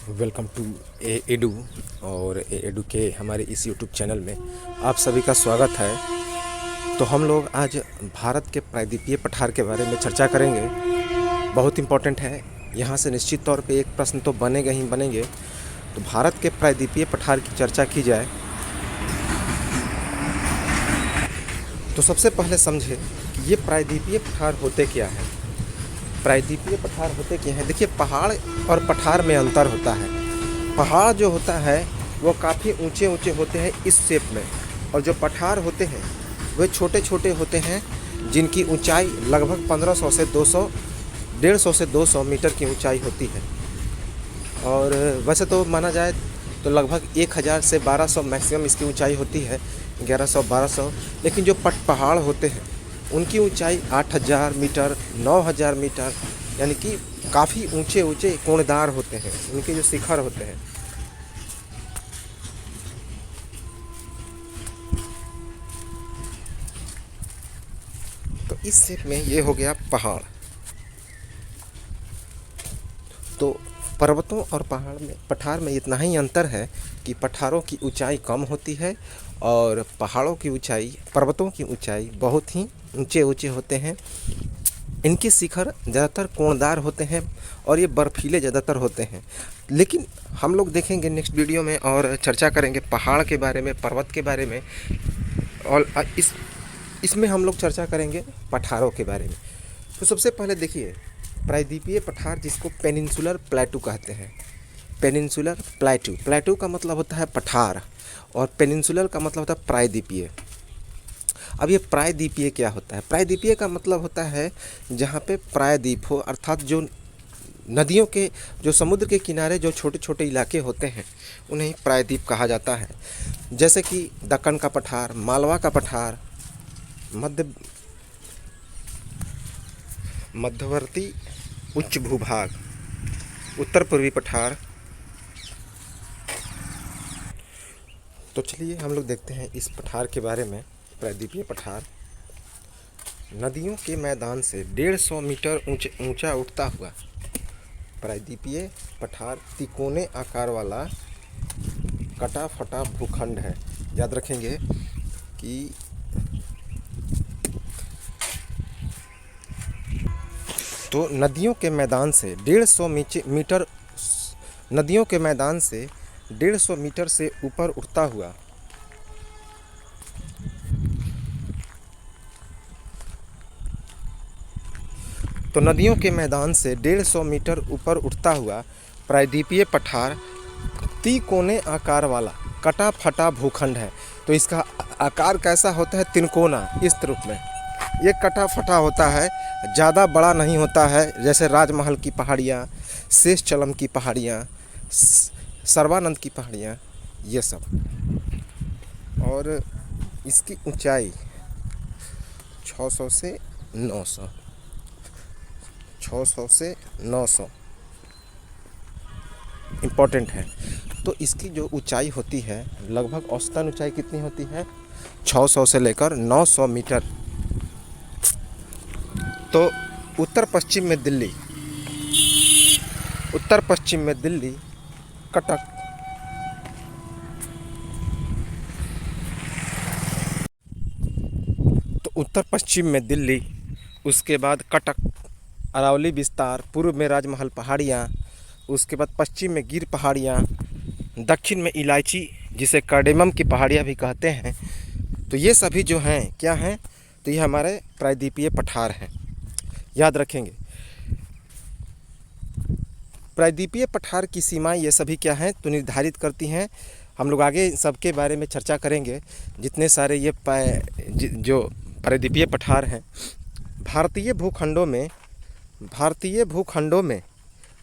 Welcome to edu और edu के हमारे इस यूट्यूब चैनल में आप सभी का स्वागत है। तो हम लोग आज भारत के प्रायद्वीपीय पठार के बारे में चर्चा करेंगे। बहुत इम्पोर्टेंट है, यहाँ से निश्चित तौर पे एक प्रश्न तो बनेगा ही बनेंगे। तो भारत के प्रायद्वीपीय पठार की चर्चा की जाए तो सबसे पहले समझे कि ये प्रायद्वीपीय पठार होते क्या हैं। प्रायद्वीपीय पठार होते क्या हैं? देखिए, पहाड़ और पठार में अंतर होता है। पहाड़ जो होता है वो काफ़ी ऊंचे ऊंचे होते हैं इस शेप में, और जो पठार होते हैं वे छोटे छोटे होते हैं जिनकी ऊंचाई लगभग 1500 से 200 150 से 200 मीटर की ऊंचाई होती है। और वैसे तो माना जाए तो लगभग 1000 से 1200 मैक्सिमम इसकी ऊंचाई होती है, 1100-1200। लेकिन जो पहाड़ होते हैं उनकी ऊंचाई 8000 मीटर, 9000 मीटर, यानी कि काफ़ी ऊंचे ऊंचे कोणदार होते हैं उनके जो शिखर होते हैं। तो इस शेप में ये हो गया पहाड़। तो पर्वतों और पठार में इतना ही अंतर है कि पठारों की ऊंचाई कम होती है और पहाड़ों की ऊंचाई, पर्वतों की ऊंचाई बहुत ही ऊंचे ऊंचे होते हैं। इनके शिखर ज़्यादातर कोणदार होते हैं और ये बर्फीले ज़्यादातर होते हैं। लेकिन हम लोग देखेंगे नेक्स्ट वीडियो में और चर्चा करेंगे पहाड़ के बारे में, पर्वत के बारे में, और इसमें हम लोग चर्चा करेंगे पठारों के बारे में। तो सबसे पहले देखिए, प्रायद्वीपीय पठार जिसको पेनिनसुलर प्लेटू कहते हैं। पेनिनसुलर प्लेटू, प्लेटू का मतलब होता है पठार और पेनिनसुलर का मतलब होता है प्रायद्वीपीय। अब ये प्रायद्वीपीय क्या होता है? प्रायद्वीपीय का मतलब होता है जहाँ पे प्रायद्वीप हो, अर्थात जो नदियों के, जो समुद्र के किनारे जो छोटे छोटे इलाके होते हैं उन्हें प्रायद्वीप कहा जाता है। जैसे कि दक्कन का पठार, मालवा का पठार, मध्यवर्ती उच्च भूभाग, उत्तर पूर्वी पठार। तो चलिए हम लोग देखते हैं इस पठार के बारे में। प्रायद्वीपीय पठार नदियों के मैदान से 150 मीटर ऊंचा उठता हुआ प्रायद्वीपीय पठार तिकोने आकार वाला कटा फटा भूखंड है। याद रखेंगे कि तो नदियों के मैदान से 150 मीटर से ऊपर उठता हुआ तो नदियों के मैदान से 150 मीटर ऊपर उठता हुआ प्रायद्वीपीय पठार तिकोने आकार वाला कटा फटा भूखंड है। तो इसका आकार कैसा होता है? तिकोना, इस रूप में ये कटा फटा होता है, ज़्यादा बड़ा नहीं होता है। जैसे राजमहल की पहाड़ियाँ, शेषचलम की पहाड़ियाँ, सर्वानंद की पहाड़ियाँ, ये सब। और इसकी ऊंचाई 600 से 900 इम्पोर्टेंट है। तो इसकी जो ऊंचाई होती है, लगभग औसतन ऊंचाई कितनी होती है? 600 से लेकर 900 मीटर। तो उत्तर पश्चिम में दिल्ली, कटक, तो उत्तर पश्चिम में दिल्ली, उसके बाद कटक, अरावली विस्तार, पूर्व में राजमहल पहाड़ियाँ, उसके बाद पश्चिम में गिर पहाड़ियाँ, दक्षिण में इलायची जिसे कार्डेमम की पहाड़ियाँ भी कहते हैं। तो ये सभी जो हैं क्या हैं? तो ये हमारे प्रायद्वीपीय पठार हैं। याद रखेंगे, प्रायद्वीपीय पठार की सीमाएं ये सभी क्या हैं तो निर्धारित करती हैं। हम लोग आगे सबके बारे में चर्चा करेंगे, जितने सारे ये जो प्रायद्वीपीय पठार हैं। भारतीय भूखंडों में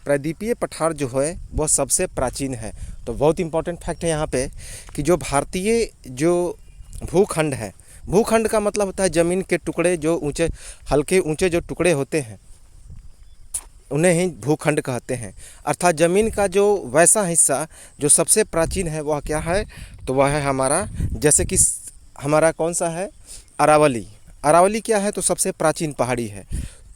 प्रायद्वीपीय पठार जो है वह सबसे प्राचीन है। तो बहुत इंपॉर्टेंट फैक्ट है यहाँ पे कि जो भारतीय जो भूखंड है, भूखंड का मतलब होता है ज़मीन के टुकड़े, जो ऊंचे हल्के ऊंचे जो टुकड़े होते हैं उन्हें ही भूखंड कहते हैं। अर्थात ज़मीन का जो वैसा हिस्सा जो सबसे प्राचीन है वह क्या है? तो वह है हमारा, जैसे कि हमारा कौन सा है? अरावली क्या है? तो सबसे प्राचीन पहाड़ी है।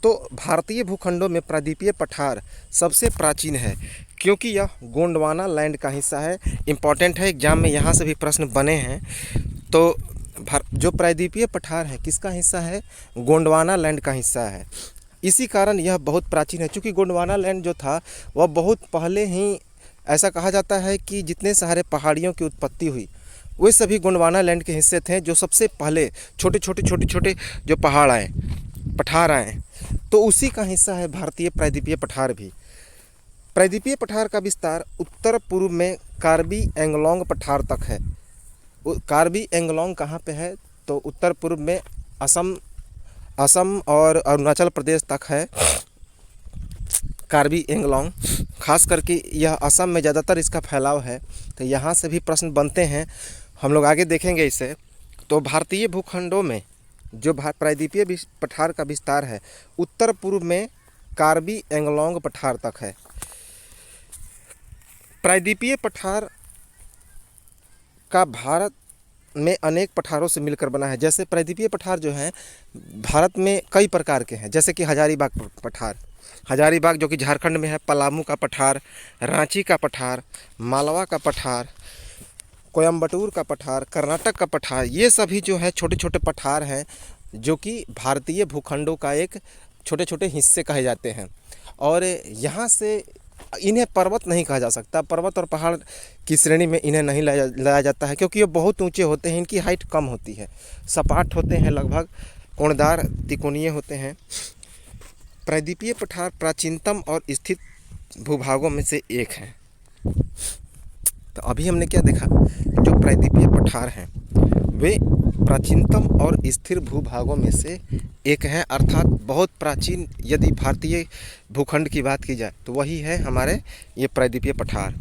तो भारतीय भूखंडों में प्रायद्वीपीय पठार सबसे प्राचीन है। क्योंकि यह गोंडवाना लैंड का हिस्सा है। इम्पॉर्टेंट है, एग्जाम में यहाँ से भी प्रश्न बने हैं। तो जो प्रायद्वीपीय पठार है किसका हिस्सा है? गोंडवाना लैंड का हिस्सा है। इसी कारण यह बहुत प्राचीन है, क्योंकि गोंडवाना लैंड जो था वह बहुत पहले ही, ऐसा कहा जाता है कि जितने सारे पहाड़ियों की उत्पत्ति हुई वे सभी गोंडवाना लैंड के हिस्से थे। जो सबसे पहले छोटे छोटे जो पहाड़ आए, पठार आए, तो उसी का हिस्सा है भारतीय प्रायद्वीपीय पठार भी। प्रायद्वीपीय पठार का विस्तार उत्तर पूर्व में कार्बी एंगलोंग पठार तक है। कार्बी एंगलोंग कहाँ पे है? तो उत्तर पूर्व में असम और अरुणाचल प्रदेश तक है कार्बी एंगलोंग। खास करके यह असम में ज़्यादातर इसका फैलाव है। तो यहाँ से भी प्रश्न बनते हैं, हम लोग आगे देखेंगे इसे। तो भारतीय भूखंडों में जो प्रायद्वीपीय पठार का विस्तार है उत्तर पूर्व में कार्बी एंगलोंग पठार तक है। प्रायद्वीपीय पठार का भारत में अनेक पठारों से मिलकर बना है। जैसे प्रायद्वीपीय पठार जो है भारत में कई प्रकार के हैं, जैसे कि हजारीबाग पठार, हजारीबाग जो कि झारखंड में है, पलामू का पठार, रांची का पठार, मालवा का पठार, कोयम्बटूर का पठार, कर्नाटक का पठार, ये सभी जो है छोटे छोटे पठार हैं जो कि भारतीय भूखंडों का एक छोटे छोटे हिस्से कहे जाते हैं। और यहाँ से इन्हें पर्वत नहीं कहा जा सकता, पर्वत और पहाड़ की श्रेणी में इन्हें नहीं लाया जाता है, क्योंकि ये बहुत ऊंचे होते हैं, इनकी हाइट कम होती है, सपाट होते हैं, लगभग कोणदार तिकोणीय होते हैं। प्रायद्वीपीय पठार प्राचीनतम और स्थित भूभागों में से एक है। तो अभी हमने क्या देखा, जो प्रायद्वीपीय पठार हैं वे प्राचीनतम और स्थिर भूभागों में से एक है, अर्थात बहुत प्राचीन यदि भारतीय भूखंड की बात की जाए तो वही है हमारे ये प्रायद्वीपीय पठार।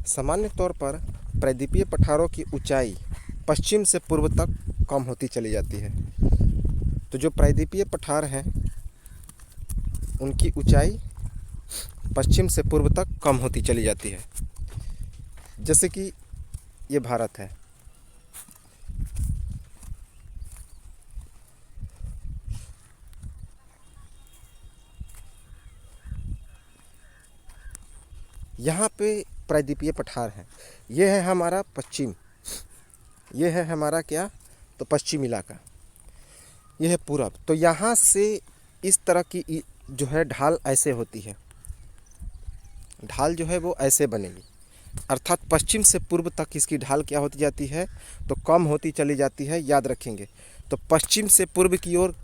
सामान्य तौर पर प्रायद्वीपीय पठारों की ऊंचाई पश्चिम से पूर्व तक कम होती चली जाती है। तो जो प्रायद्वीपीय पठार हैं उनकी ऊंचाई पश्चिम से पूर्व तक कम होती चली जाती है। जैसे कि ये भारत है, यहाँ पे प्रायद्वीपीय पठार है। ये है हमारा पश्चिम, ये है हमारा क्या, तो पश्चिम इलाका, ये है पूरब। तो यहाँ से इस तरह की जो है ढाल ऐसे होती है, ढाल जो है वो ऐसे बनेगी, अर्थात पश्चिम से पूर्व तक इसकी ढाल क्या होती जाती है, तो कम होती चली जाती है, याद रखेंगे। तो पश्चिम से पूर्व की ओर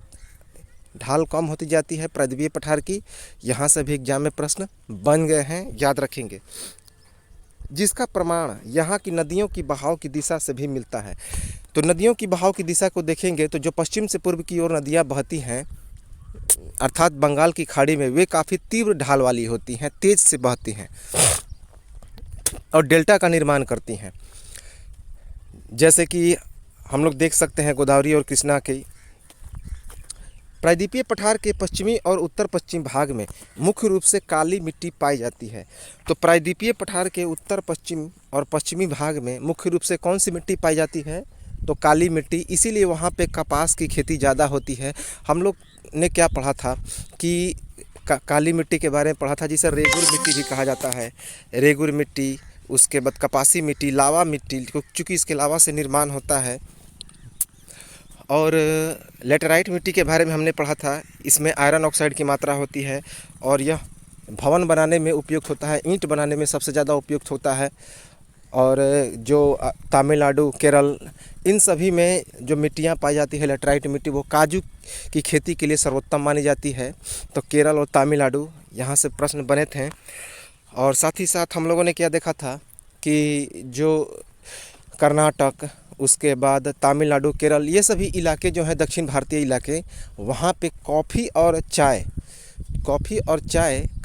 ढाल कम होती जाती है प्रायद्वीपीय पठार की। यहाँ से भी एग्जाम में प्रश्न बन गए हैं, याद रखेंगे। जिसका प्रमाण यहाँ की नदियों की बहाव की दिशा से भी मिलता है। तो नदियों की बहाव की दिशा को देखेंगे तो जो पश्चिम से पूर्व की ओर नदियाँ बहती हैं, अर्थात बंगाल की खाड़ी में, वे काफ़ी तीव्र ढाल वाली होती हैं, तेज़ से बहती हैं और डेल्टा का निर्माण करती हैं। जैसे कि हम लोग देख सकते हैं गोदावरी और कृष्णा की। प्रायद्वीपीय पठार के पश्चिमी और उत्तर पश्चिम भाग में मुख्य रूप से काली मिट्टी पाई जाती है। तो प्रायद्वीपीय पठार के उत्तर पश्चिम और पश्चिमी भाग में मुख्य रूप से कौन सी मिट्टी पाई जाती है, तो काली मिट्टी। इसीलिए वहाँ पे कपास की खेती ज़्यादा होती है। हम लोग ने क्या पढ़ा था कि काली मिट्टी के बारे में पढ़ा था, जिसे रेगुर मिट्टी भी कहा जाता है। रेगुर मिट्टी, उसके बाद कपासी मिट्टी, लावा मिट्टी, चूँकि इसके लावा से निर्माण होता है। और लेटराइट मिट्टी के बारे में हमने पढ़ा था, इसमें आयरन ऑक्साइड की मात्रा होती है और यह भवन बनाने में उपयुक्त होता है, ईंट बनाने में सबसे ज़्यादा उपयुक्त होता है। और जो तमिलनाडु, केरल, इन सभी में जो मिट्टियाँ पाई जाती है लेटराइट मिट्टी, वो काजू की खेती के लिए सर्वोत्तम मानी जाती है। तो केरल और तमिलनाडु, यहाँ से प्रश्न बने थे। और साथ ही साथ हम लोगों ने क्या देखा था कि जो कर्नाटक, उसके बाद तमिलनाडु, केरल, ये सभी इलाके जो हैं दक्षिण भारतीय इलाके, वहाँ पे कॉफ़ी और चाय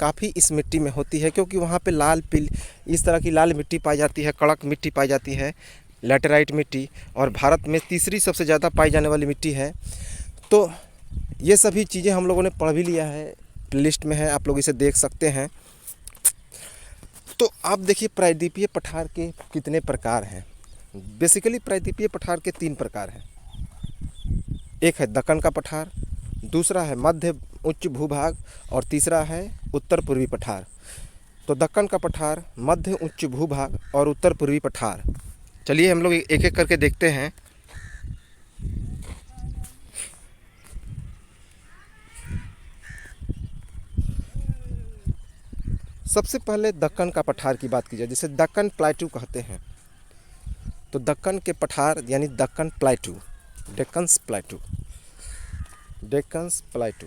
काफ़ी इस मिट्टी में होती है, क्योंकि वहाँ पे लाल पील इस तरह की लाल मिट्टी पाई जाती है, कड़क मिट्टी पाई जाती है, लैटेराइट मिट्टी, और भारत में तीसरी सबसे ज़्यादा पाई जाने वाली मिट्टी है। तो ये सभी चीज़ें हम लोगों ने पढ़ भी लिया है, प्लेलिस्ट में है, आप लोग इसे देख सकते हैं। तो आप देखिए प्रायद्वीपीय पठार के कितने प्रकार हैं। बेसिकली प्रायद्वीपीय पठार के 3 प्रकार हैं। एक है दक्कन का पठार, दूसरा है मध्य उच्च भूभाग और तीसरा है उत्तर पूर्वी पठार। तो दक्कन का पठार, मध्य उच्च भूभाग और उत्तर पूर्वी पठार। चलिए हम लोग एक एक करके देखते हैं। सबसे पहले दक्कन का पठार की बात की जाए, जिसे दक्कन प्लेटू कहते हैं। तो दक्कन के पठार यानी दक्कन प्लेटू, डेक्कन्स प्लेटू, डेक्कन्स प्लेटू।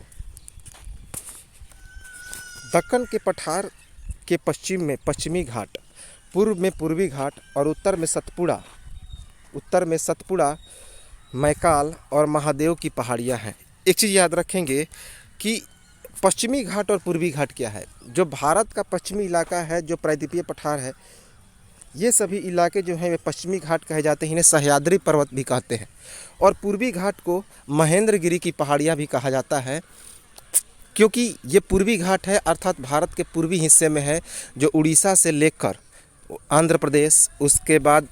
दक्कन के पठार के पश्चिम में पश्चिमी घाट, पूर्व में पूर्वी घाट और उत्तर में सतपुड़ा, मैकाल और महादेव की पहाड़ियाँ हैं। एक चीज़ याद रखेंगे कि पश्चिमी घाट और पूर्वी घाट क्या है। जो भारत का पश्चिमी इलाका है, जो प्रायद्वीपीय पठार है, ये सभी इलाके जो हैं वे पश्चिमी घाट कहे जाते हैं। इन्हें सह्याद्री पर्वत भी कहते हैं। और पूर्वी घाट को महेंद्रगिरी की पहाड़ियाँ भी कहा जाता है, क्योंकि ये पूर्वी घाट है, अर्थात भारत के पूर्वी हिस्से में है, जो उड़ीसा से लेकर आंध्र प्रदेश, उसके बाद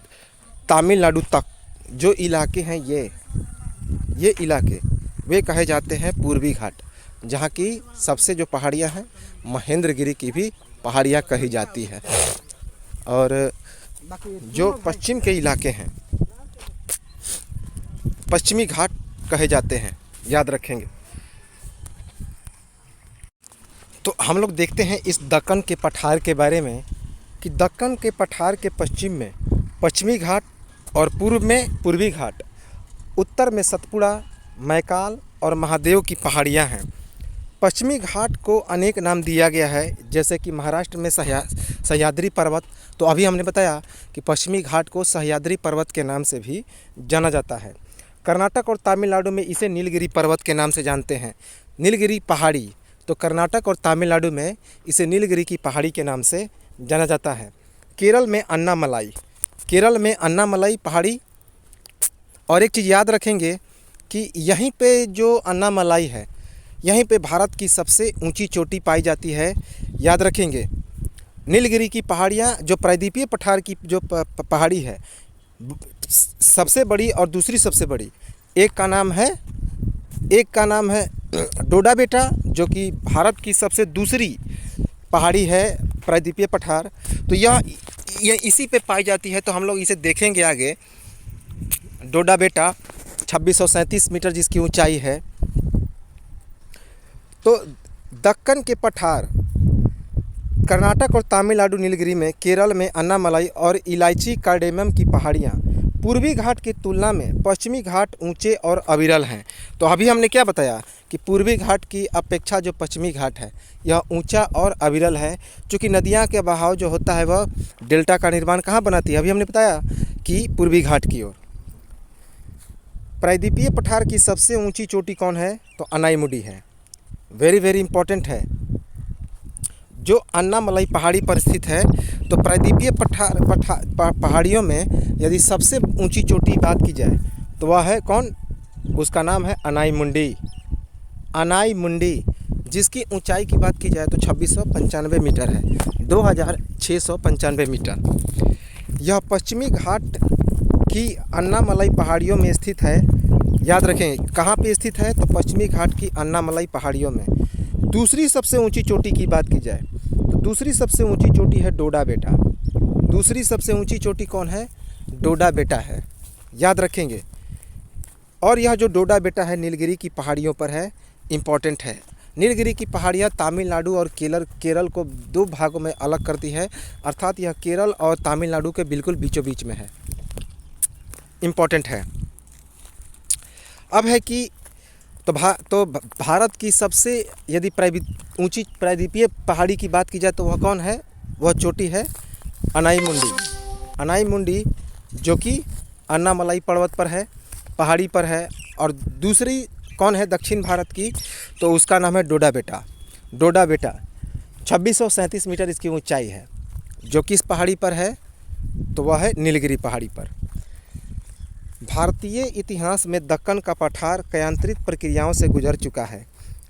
तमिलनाडु तक जो इलाके हैं, ये इलाके वे कहे जाते हैं पूर्वी घाट, जहाँ की सबसे जो पहाड़ियाँ हैं महेंद्रगिरी की भी पहाड़ियाँ कही जाती है। और जो पश्चिम के इलाके हैं पश्चिमी घाट कहे जाते हैं, याद रखेंगे। तो हम लोग देखते हैं इस दक्कन के पठार के बारे में कि दक्कन के पठार के पश्चिम में पश्चिमी घाट और पूर्व में पूर्वी घाट, उत्तर में सतपुड़ा, मैकाल और महादेव की पहाड़ियाँ हैं। पश्चिमी घाट को अनेक नाम दिया गया है, जैसे कि महाराष्ट्र में सह्याद्री पर्वत। तो अभी हमने बताया कि पश्चिमी घाट को सह्याद्री पर्वत के नाम से भी जाना जाता है। कर्नाटक और तमिलनाडु में इसे नीलगिरी पर्वत के नाम से जानते हैं, नीलगिरी पहाड़ी। तो कर्नाटक और तमिलनाडु में इसे नीलगिरी की पहाड़ी के नाम से जाना जाता है। केरल में अन्नामलाई पहाड़ी। और एक चीज़ याद रखेंगे कि यहीं पे जो अन्नामलाई है, यहीं पे भारत की सबसे ऊंची चोटी पाई जाती है, याद रखेंगे। नीलगिरी की पहाड़ियाँ जो प्रायद्वीपीय पठार की जो पहाड़ी है, सबसे बड़ी और दूसरी सबसे बड़ी, एक का नाम है डोडा बेटा, जो कि भारत की सबसे दूसरी पहाड़ी है प्रायद्वीपीय पठार। तो यह इसी पे पाई जाती है। तो हम लोग इसे देखेंगे आगे। डोडा बेटा 2637 मीटर जिसकी ऊंचाई है। तो दक्कन के पठार कर्नाटक और तमिलनाडु नीलगिरी में, केरल में अन्नामलाई और इलायची कार्डेमम की पहाड़ियाँ पूर्वी घाट की तुलना में पश्चिमी घाट ऊंचे और अविरल हैं। तो अभी हमने क्या बताया कि पूर्वी घाट की अपेक्षा जो पश्चिमी घाट है यह ऊंचा और अविरल है, क्योंकि नदियाँ के बहाव जो होता है वह डेल्टा का निर्माण कहाँ बनाती है। अभी हमने बताया कि पूर्वी घाट की ओर। प्रायद्वीपीय पठार की सबसे ऊंची चोटी कौन है? तो अनाईमुडी है। वेरी वेरी इंपॉर्टेंट है, जो अन्नामलाई पहाड़ी पर स्थित है। तो प्रायद्वीपीय पहाड़ियों में यदि सबसे ऊंची चोटी बात की जाए तो वह है कौन? उसका नाम है अनाईमुडी, जिसकी ऊंचाई की बात की जाए तो 2695 मीटर है, 2695 मीटर। यह पश्चिमी घाट की अन्नामलाई पहाड़ियों में स्थित है। याद रखें कहाँ पे स्थित है? तो पश्चिमी घाट की अन्नामलाई पहाड़ियों में। दूसरी सबसे ऊंची चोटी की बात की जाए तो दूसरी सबसे ऊंची चोटी है डोडा बेटा। दूसरी सबसे ऊंची चोटी कौन है? डोडा बेटा है, याद रखेंगे। और यह जो डोडा बेटा है नीलगिरी की पहाड़ियों पर है, इम्पॉर्टेंट है। नीलगिरी की पहाड़ियाँ तमिलनाडु और केरल को दो भागों में अलग करती है, अर्थात यह केरल और तमिलनाडु के बिल्कुल बीचों बीच में है, इम्पॉर्टेंट है। अब है कि तो भारत की सबसे यदि ऊंची प्रायद्वीपीय पहाड़ी की बात की जाए तो वह कौन है? वह चोटी है अनाईमुडी, जो कि अन्नामलाई पर्वत पर है, पहाड़ी पर है। और दूसरी कौन है दक्षिण भारत की? तो उसका नाम है डोडा बेटा। 2637 मीटर इसकी ऊंचाई है, जो किस पहाड़ी पर है? तो वह है नीलगिरी पहाड़ी पर। भारतीय इतिहास में दक्कन का पठार कयांत्रित प्रक्रियाओं से गुजर चुका है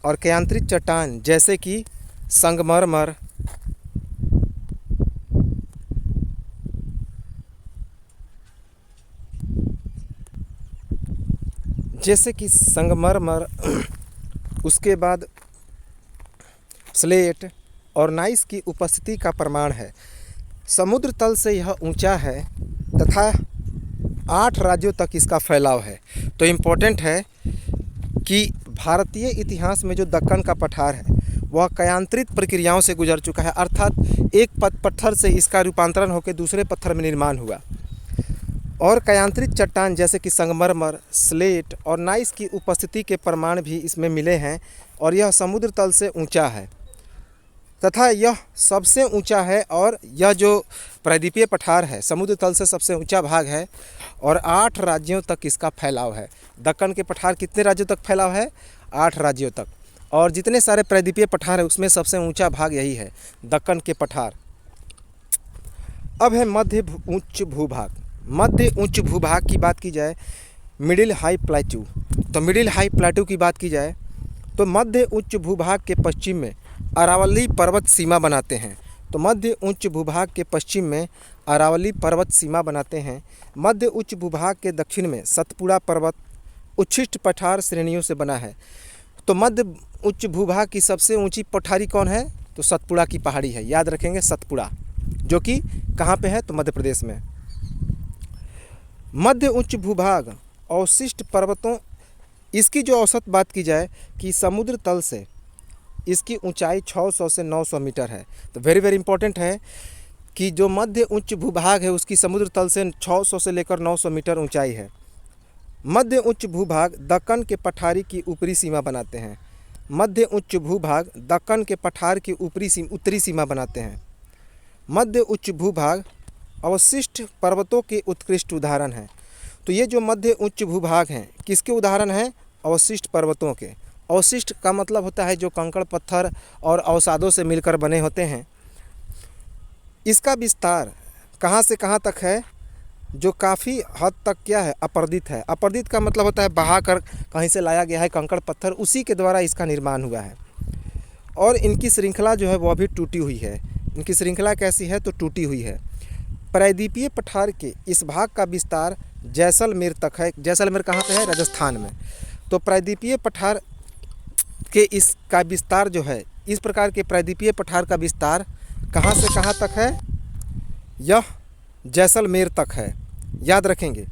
और कयांत्रित चट्टान जैसे कि संगमरमर, उसके बाद स्लेट और नाइस की उपस्थिति का प्रमाण है। समुद्र तल से यह ऊंचा है तथा 8 राज्यों तक इसका फैलाव है। तो इम्पोर्टेंट है कि भारतीय इतिहास में जो दक्कन का पठार है वह कयांत्रित प्रक्रियाओं से गुजर चुका है, अर्थात एक पत्थर से इसका रूपांतरण होकर दूसरे पत्थर में निर्माण हुआ और कयांत्रित चट्टान जैसे कि संगमरमर, स्लेट और नाइस की उपस्थिति के प्रमाण भी इसमें मिले हैं और यह समुद्र तल से ऊंचा है तथा यह सबसे ऊंचा है। और यह जो प्रायद्वीपीय पठार है समुद्र तल से सबसे ऊंचा भाग है और 8 राज्यों तक इसका फैलाव है। दक्कन के पठार कितने राज्यों तक फैलाव है? 8 राज्यों तक। और जितने सारे प्रायद्वीपीय पठार है उसमें सबसे ऊंचा भाग यही है, दक्कन के पठार। अब है मध्य उच्च भूभाग। मध्य उच्च भूभाग की बात की जाए, मिडिल हाई प्लेटू। तो मिडिल हाई प्लेटू की बात की जाए तो मध्य उच्च भूभाग के पश्चिम में अरावली पर्वत सीमा बनाते हैं। तो मध्य उच्च भूभाग के पश्चिम में अरावली पर्वत सीमा बनाते हैं। मध्य उच्च भूभाग के दक्षिण में सतपुड़ा पर्वत उच्छिष्ट पठार श्रेणियों से बना है। तो मध्य उच्च भूभाग की सबसे ऊंची पठारी कौन है? तो सतपुड़ा की पहाड़ी है, याद रखेंगे, सतपुड़ा, जो कि कहाँ पे है? तो मध्य प्रदेश में। मध्य उच्च भूभाग अवशिष्ट पर्वतों, इसकी जो औसत बात की जाए कि समुद्र तल से इसकी ऊंचाई 600 से 900 मीटर है। तो वेरी वेरी इंपॉर्टेंट है कि जो मध्य उच्च भूभाग है उसकी समुद्र तल से 600 से लेकर 900 मीटर ऊंचाई है। मध्य उच्च भूभाग दक्कन के पठारी की ऊपरी सीमा बनाते हैं। मध्य उच्च भूभाग दक्कन के पठार की उत्तरी सीमा बनाते हैं। मध्य उच्च भूभाग अवशिष्ट पर्वतों के उत्कृष्ट उदाहरण हैं। तो ये जो मध्य उच्च भूभाग हैं किसके उदाहरण हैं? अवशिष्ट पर्वतों के। अवशिष्ट का मतलब होता है जो कंकड़ पत्थर और अवसादों से मिलकर बने होते हैं। इसका विस्तार कहाँ से कहाँ तक है? जो काफ़ी हद तक क्या है? अपर्दित है। अपर्दित का मतलब होता है बहा कर कहीं से लाया गया है कंकड़ पत्थर, उसी के द्वारा इसका निर्माण हुआ है। और इनकी श्रृंखला जो है वो अभी टूटी हुई है। इनकी श्रृंखला कैसी है? तो टूटी हुई है। प्रायद्वीपीय पठार के इस भाग का विस्तार जैसलमेर तक है। जैसलमेर कहाँ पे है? राजस्थान में। तो प्रायद्वीपीय पठार के इसका विस्तार जो है, इस प्रकार के प्रायद्वीपीय पठार का विस्तार कहाँ से कहाँ तक है? यह जैसलमेर तक है, याद रखेंगे।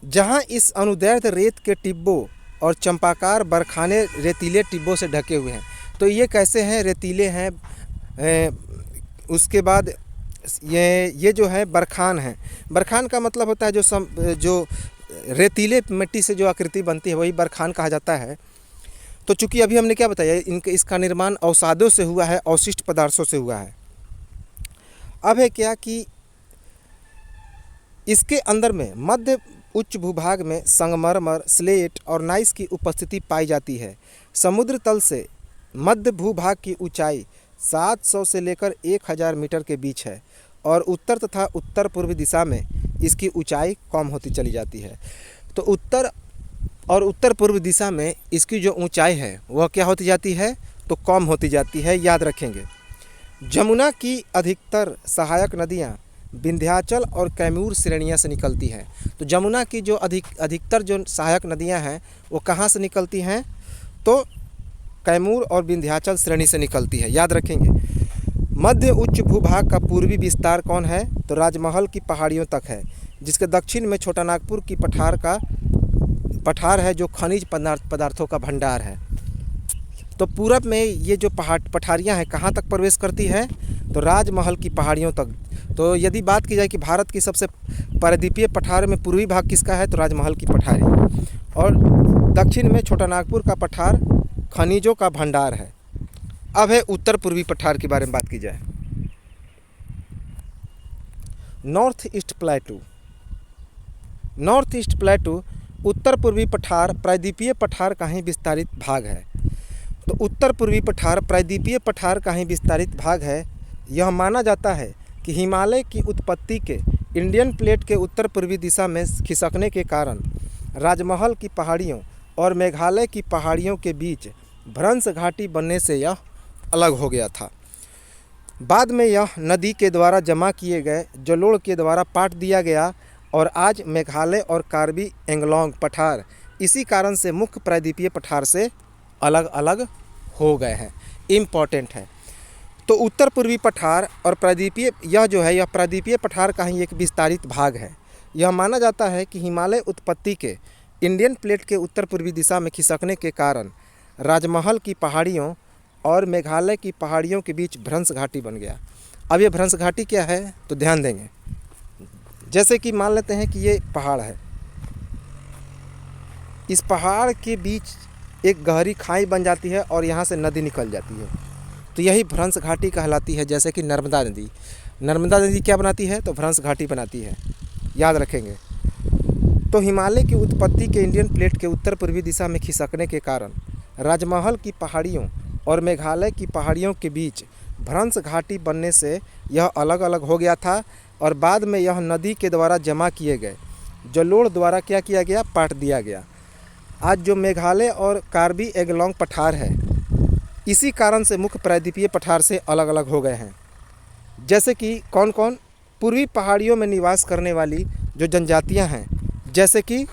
जहाँ इस अनुदैर्ध्य रेत के टिब्बों और चंपाकार बरखाने रेतीले टिब्बों से ढके हुए हैं। तो ये कैसे हैं? रेतीले हैं। उसके बाद ये जो है बरखान है। बरखान का मतलब होता है जो रेतीले मिट्टी से जो आकृति बनती है वही बरखान कहा जाता है। तो चूंकि अभी हमने क्या बताया, इसका निर्माण अवसादों से हुआ है, अवशिष्ट पदार्थों से हुआ है। अब है क्या कि इसके अंदर में मध्य उच्च भूभाग में संगमरमर, स्लेट और नाइस की उपस्थिति पाई जाती है। समुद्र तल से मध्य भूभाग की ऊंचाई 700 से लेकर 1000 मीटर के बीच है और उत्तर तथा उत्तर पूर्वी दिशा में इसकी ऊंचाई कम होती चली जाती है। तो उत्तर और उत्तर पूर्व दिशा में इसकी जो ऊंचाई है वह क्या होती जाती है? तो कम होती जाती है, याद रखेंगे। जमुना की अधिकतर सहायक नदियाँ विंध्याचल और कैमूर श्रेणियाँ से निकलती हैं। तो जमुना की जो अधिकतर जो सहायक नदियाँ हैं वो कहाँ से निकलती हैं? तो कैमूर और विंध्याचल श्रेणी से निकलती है, याद रखेंगे। मध्य उच्च भूभाग का पूर्वी विस्तार कौन है? तो राजमहल की पहाड़ियों तक है, जिसके दक्षिण में छोटा नागपुर की पठार है जो खनिज पदार्थों का भंडार है। तो पूरब में ये जो पठारियाँ हैं कहाँ तक प्रवेश करती है? तो राजमहल की पहाड़ियों तक। तो यदि बात की जाए कि भारत की सबसे प्रायद्वीपीय पठार में पूर्वी भाग किसका है? तो राजमहल की पठारी। और दक्षिण में छोटा नागपुर का पठार खनिजों का भंडार है। अब है उत्तर पूर्वी पठार के बारे में बात की जाए। North east plateau. North east plateau उत्तर पूर्वी पठार प्रायद्वीपीय पठार का ही विस्तारित भाग है। तो उत्तर पूर्वी पठार प्रायद्वीपीय पठार का ही विस्तारित भाग है। यह माना जाता है कि हिमालय की उत्पत्ति के इंडियन प्लेट के उत्तर पूर्वी दिशा में खिसकने के कारण राजमहल की पहाड़ियों और मेघालय की पहाड़ियों के बीच भ्रंश घाटी बनने से यह अलग हो गया था। बाद में यह नदी के द्वारा जमा किए गए जलोढ़ के द्वारा पाट दिया गया और आज मेघालय और कार्बी एंगलोंग पठार इसी कारण से मुख्य प्रायद्वीपीय पठार से अलग अलग हो गए हैं, इम्पॉर्टेंट है। तो उत्तर पूर्वी पठार और प्रायद्वीपीय, यह जो है यह प्रायद्वीपीय पठार का ही एक विस्तारित भाग है। यह माना जाता है कि हिमालय उत्पत्ति के इंडियन प्लेट के उत्तर पूर्वी दिशा में खिसकने के कारण राजमहल की पहाड़ियों और मेघालय की पहाड़ियों के बीच भ्रंश घाटी बन गया। अब ये भ्रंश घाटी क्या है तो ध्यान देंगे। जैसे कि मान लेते हैं कि ये पहाड़ है, इस पहाड़ के बीच एक गहरी खाई बन जाती है और यहाँ से नदी निकल जाती है, तो यही भ्रंश घाटी कहलाती है। जैसे कि नर्मदा नदी क्या बनाती है तो भ्रंश घाटी बनाती है, याद रखेंगे। तो हिमालय की उत्पत्ति के इंडियन प्लेट के उत्तर पूर्वी दिशा में खिसकने के कारण राजमहल की पहाड़ियों और मेघालय की पहाड़ियों के बीच भ्रंश घाटी बनने से यह अलग अलग हो गया था और बाद में यह नदी के द्वारा जमा किए गए जलोढ़ द्वारा क्या किया गया, पाट दिया गया। आज जो मेघालय और कार्बी एंगलोंग पठार है, इसी कारण से मुख्य प्रायद्वीपीय पठार से अलग अलग हो गए हैं। जैसे कि कौन कौन, पूर्वी पहाड़ियों में निवास करने वाली जो जनजातियां हैं, जैसे कि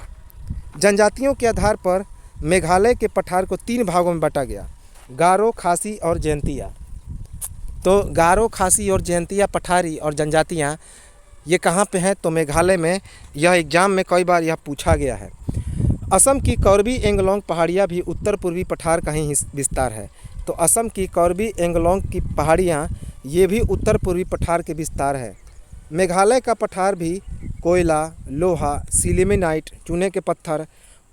जनजातियों के आधार पर मेघालय के पठार को 3 भागों में बांटा गया, गारो, खासी और जयंतिया। तो गारो, खासी और जयंतिया पठारी और जनजातियाँ ये कहाँ पे हैं तो मेघालय में। यह एग्जाम में कई बार यह पूछा गया है। असम की कार्बी एंगलोंग पहाड़ियाँ भी उत्तर पूर्वी पठार का ही विस्तार है। तो असम की कार्बी एंगलोंग की पहाड़ियाँ ये भी उत्तर पूर्वी पठार के विस्तार है। मेघालय का पठार भी कोयला, लोहा, सिलिमेनाइट, चूने के पत्थर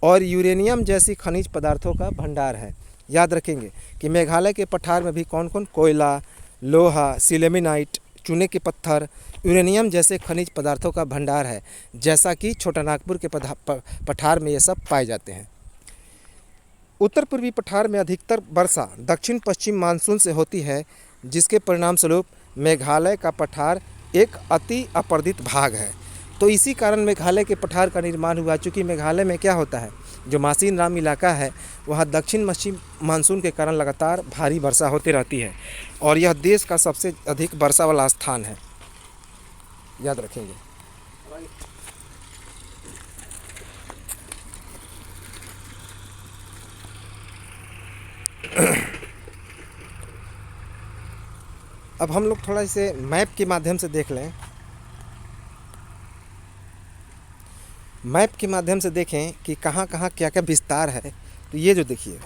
और यूरेनियम जैसी खनिज पदार्थों का भंडार है। याद रखेंगे कि मेघालय के पठार में भी कौन कौन, कोयला, लोहा, सिलिमेनाइट, चूने के पत्थर, यूरेनियम जैसे खनिज पदार्थों का भंडार है। जैसा कि छोटा नागपुर के पठार में ये सब पाए जाते हैं। उत्तर पूर्वी पठार में अधिकतर वर्षा दक्षिण पश्चिम मानसून से होती है, जिसके परिणाम स्वरूप मेघालय का पठार एक अति अपरदित भाग है। तो इसी कारण मेघालय के पठार का निर्माण हुआ। चूँकि मेघालय में क्या होता है, जो मासिन राम इलाका है वहाँ दक्षिण पश्चिम मानसून के कारण लगातार भारी वर्षा होती रहती है और यह देश का सबसे अधिक वर्षा वाला स्थान है, याद रखेंगे। अब हम लोग थोड़ा इसे मैप के माध्यम से देख लें। मैप के माध्यम से देखें कि कहाँ कहाँ क्या क्या विस्तार है। तो ये जो देखिए,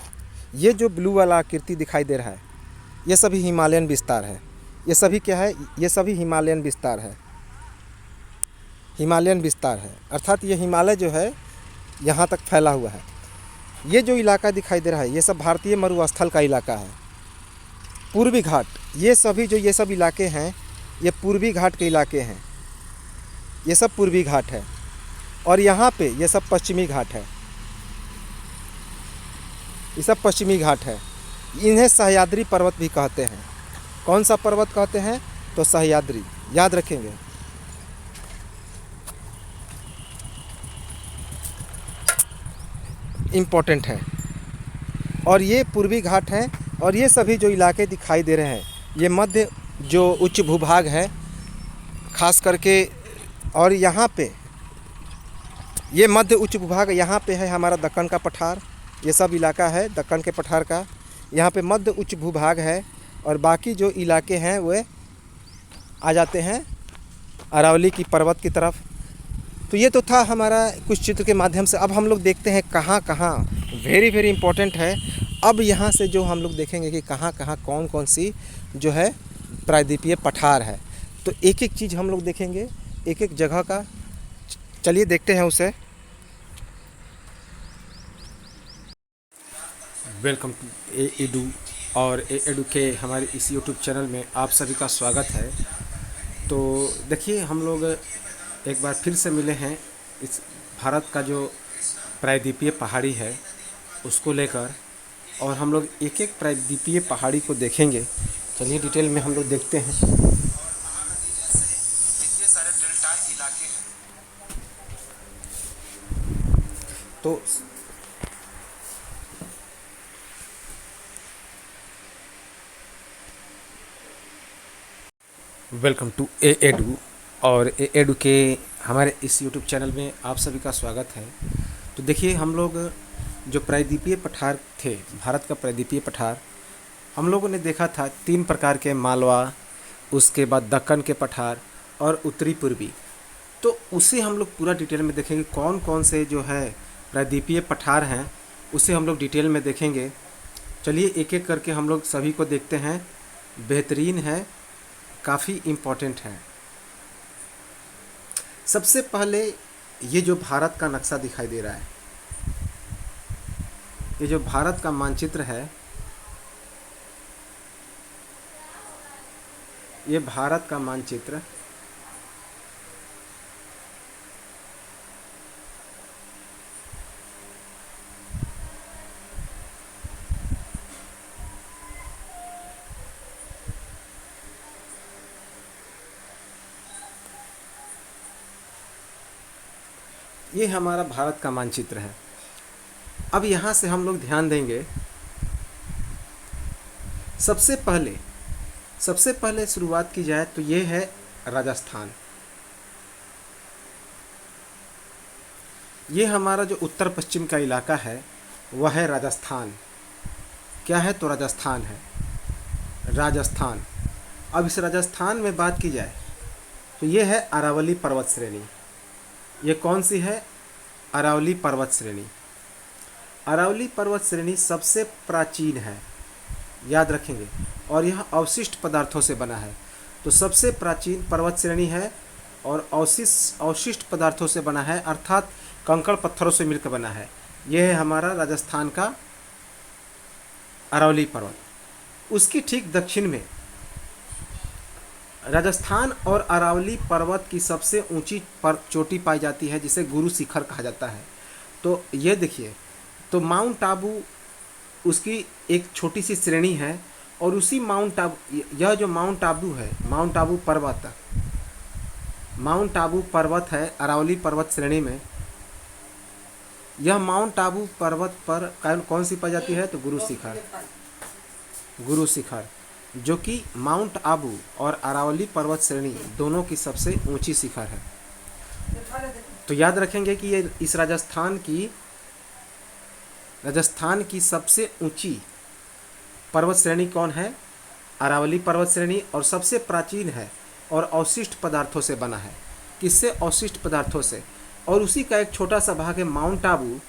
ये जो ब्लू वाला आकृति दिखाई दे रहा है, ये सभी हिमालयन विस्तार है। ये सभी क्या है, ये सभी हिमालयन विस्तार है। हिमालयन विस्तार है अर्थात ये हिमालय जो है यहाँ तक फैला हुआ है। ये जो इलाका दिखाई दे रहा है ये सब भारतीय मरुस्थल का इलाका है। पूर्वी घाट, ये सब इलाके हैं, ये पूर्वी घाट के इलाके हैं। ये सब पूर्वी घाट है और यहाँ पे ये सब पश्चिमी घाट है। ये सब पश्चिमी घाट है। इन्हें सह्याद्री पर्वत भी कहते हैं। कौन सा पर्वत कहते हैं तो सह्याद्री, याद रखेंगे। इम्पोर्टेंट है। और ये पूर्वी घाट हैं और ये सभी जो इलाके दिखाई दे रहे हैं ये मध्य जो उच्च भूभाग है खास करके, और यहाँ पे ये मध्य उच्च भूभाग, यहाँ पे है हमारा दक्कन का पठार। ये सब इलाका है दक्कन के पठार का। यहाँ पे मध्य उच्च भूभाग है और बाकी जो इलाके हैं वे आ जाते हैं अरावली की पर्वत की तरफ। तो ये तो था हमारा कुछ चित्र के माध्यम से। अब हम लोग देखते हैं कहाँ कहाँ, वेरी वेरी इंपॉर्टेंट है। अब यहाँ से जो हम लोग देखेंगे कि कहाँ कहाँ कौन कौन सी जो है प्रायद्वीपीय पठार है। तो एक एक चीज़ हम लोग देखेंगे, एक एक जगह का। चलिए देखते हैं उसे। वेलकम टू एडू, और एडू के हमारे इस यूट्यूब चैनल में आप सभी का स्वागत है। तो देखिए हम लोग एक बार फिर से मिले हैं इस भारत का जो प्रायद्वीपीय पहाड़ी है उसको लेकर, और हम लोग एक एक प्रायद्वीपीय पहाड़ी को देखेंगे। चलिए डिटेल में हम लोग देखते हैं। ये सारे डेल्टा इलाके हैं। तो वेलकम टू एडू, और एडू के हमारे इस यूट्यूब चैनल में आप सभी का स्वागत है। तो देखिए हम लोग जो प्रायद्वीपीय पठार थे, भारत का प्रायद्वीपीय पठार, हम लोगों ने देखा था 3 प्रकार के, मालवा, उसके बाद दक्कन के पठार और उत्तरी पूर्वी। तो उसे हम लोग पूरा डिटेल में देखेंगे, कौन कौन से जो है प्रायद्वीपीय पठार हैं उसे हम लोग डिटेल में देखेंगे। चलिए एक एक करके हम लोग सभी को देखते हैं। बेहतरीन है, काफ़ी इम्पोर्टेंट है। सबसे पहले ये जो भारत का नक्शा दिखाई दे रहा है, ये जो भारत का मानचित्र है, ये भारत का मानचित्र ये हमारा भारत का मानचित्र है। अब यहाँ से हम लोग ध्यान देंगे, सबसे पहले शुरुआत की जाए तो ये है राजस्थान। ये हमारा जो उत्तर पश्चिम का इलाका है वह है राजस्थान। क्या है? तो राजस्थान है, राजस्थान। अब इस राजस्थान में बात की जाए तो ये है अरावली पर्वत श्रेणी। ये कौन सी है? अरावली पर्वत श्रेणी। अरावली पर्वत श्रेणी सबसे प्राचीन है, याद रखेंगे, और यह अवशिष्ट पदार्थों से बना है। तो सबसे प्राचीन पर्वत श्रेणी है और अवशिष्ट पदार्थों से बना है, अर्थात कंकड़ पत्थरों से मिलकर बना है। यह है हमारा राजस्थान का अरावली पर्वत। उसकी ठीक दक्षिण में राजस्थान और अरावली पर्वत की सबसे ऊंची चोटी पाई जाती है, जिसे गुरु शिखर कहा जाता है। तो ये देखिए, तो माउंट आबू उसकी एक छोटी सी श्रेणी है, और उसी यह जो माउंट आबू है, माउंट आबू पर्वत है अरावली पर्वत श्रेणी में। यह माउंट आबू पर्वत पर कौन सी पाई जाती है? तो गुरु शिखर, जो कि माउंट आबू और अरावली पर्वत श्रेणी दोनों की सबसे ऊंची शिखर है। तो याद रखेंगे कि ये इस राजस्थान की सबसे ऊंची पर्वत श्रेणी कौन है? अरावली पर्वत श्रेणी, और सबसे प्राचीन है और अवशिष्ट पदार्थों से बना है। किससे? अवशिष्ट पदार्थों से। और उसी का एक छोटा सा भाग है माउंट आबू,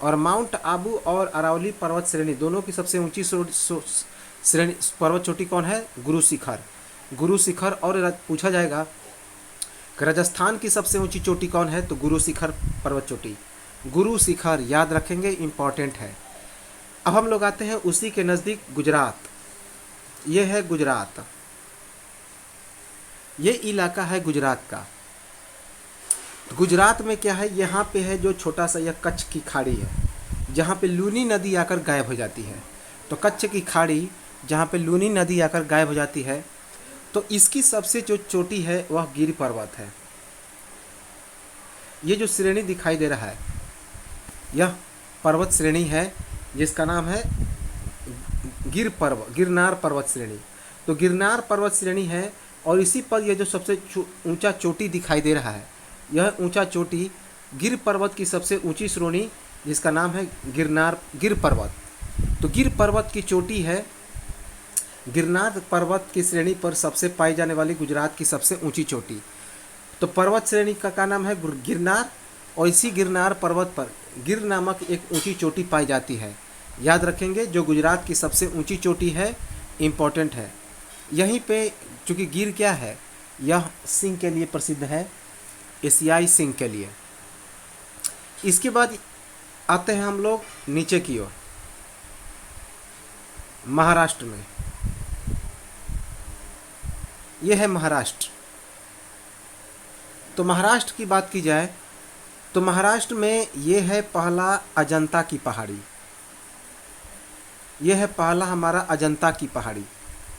और माउंट आबू और अरावली पर्वत श्रेणी दोनों की सबसे ऊंची श्रेणी पर्वत चोटी कौन है? गुरु शिखर। और पूछा जाएगा कि राजस्थान की सबसे ऊंची चोटी कौन है? तो गुरु शिखर पर्वत चोटी। गुरु शिखर याद रखेंगे, इम्पॉर्टेंट है। अब हम लोग आते हैं उसी के नज़दीक गुजरात। ये है गुजरात, ये इलाका है गुजरात का। गुजरात में क्या है? यहाँ पे है जो छोटा सा यह कच्छ की खाड़ी है, जहाँ पे लूनी नदी आकर गायब हो जाती है। तो कच्छ की खाड़ी जहाँ पे लूनी नदी आकर गायब हो जाती है, तो इसकी सबसे जो चोटी है वह गिर पर्वत है। ये जो श्रेणी दिखाई दे रहा है, यह पर्वत श्रेणी है जिसका नाम है गिरनार पर्वत श्रेणी। तो गिरनार पर्वत श्रेणी है, और इसी पर यह जो सबसे ऊंचा चोटी दिखाई दे रहा है, यह ऊंचा चोटी गिर पर्वत की सबसे ऊंची श्रेणी, जिसका नाम है गिर पर्वत। तो गिर पर्वत की चोटी है, गिरनार पर्वत की श्रेणी पर सबसे पाई जाने वाली गुजरात की सबसे ऊंची चोटी। तो पर्वत श्रेणी का क्या नाम है? गिरनार। और इसी गिरनार पर्वत पर गिर नामक एक ऊंची चोटी पाई जाती है। याद रखेंगे, जो गुजरात की सबसे ऊंची चोटी है, इम्पोर्टेंट है। यहीं पे चूँकि गिर क्या है, यह सिंह के लिए प्रसिद्ध है, एशियाई सिंह के लिए। इसके बाद आते हैं हम लोग नीचे की ओर, महाराष्ट्र में। यह है महाराष्ट्र। तो महाराष्ट्र की बात की जाए तो महाराष्ट्र में ये है पहला अजंता की पहाड़ी। यह है पहला हमारा अजंता की पहाड़ी।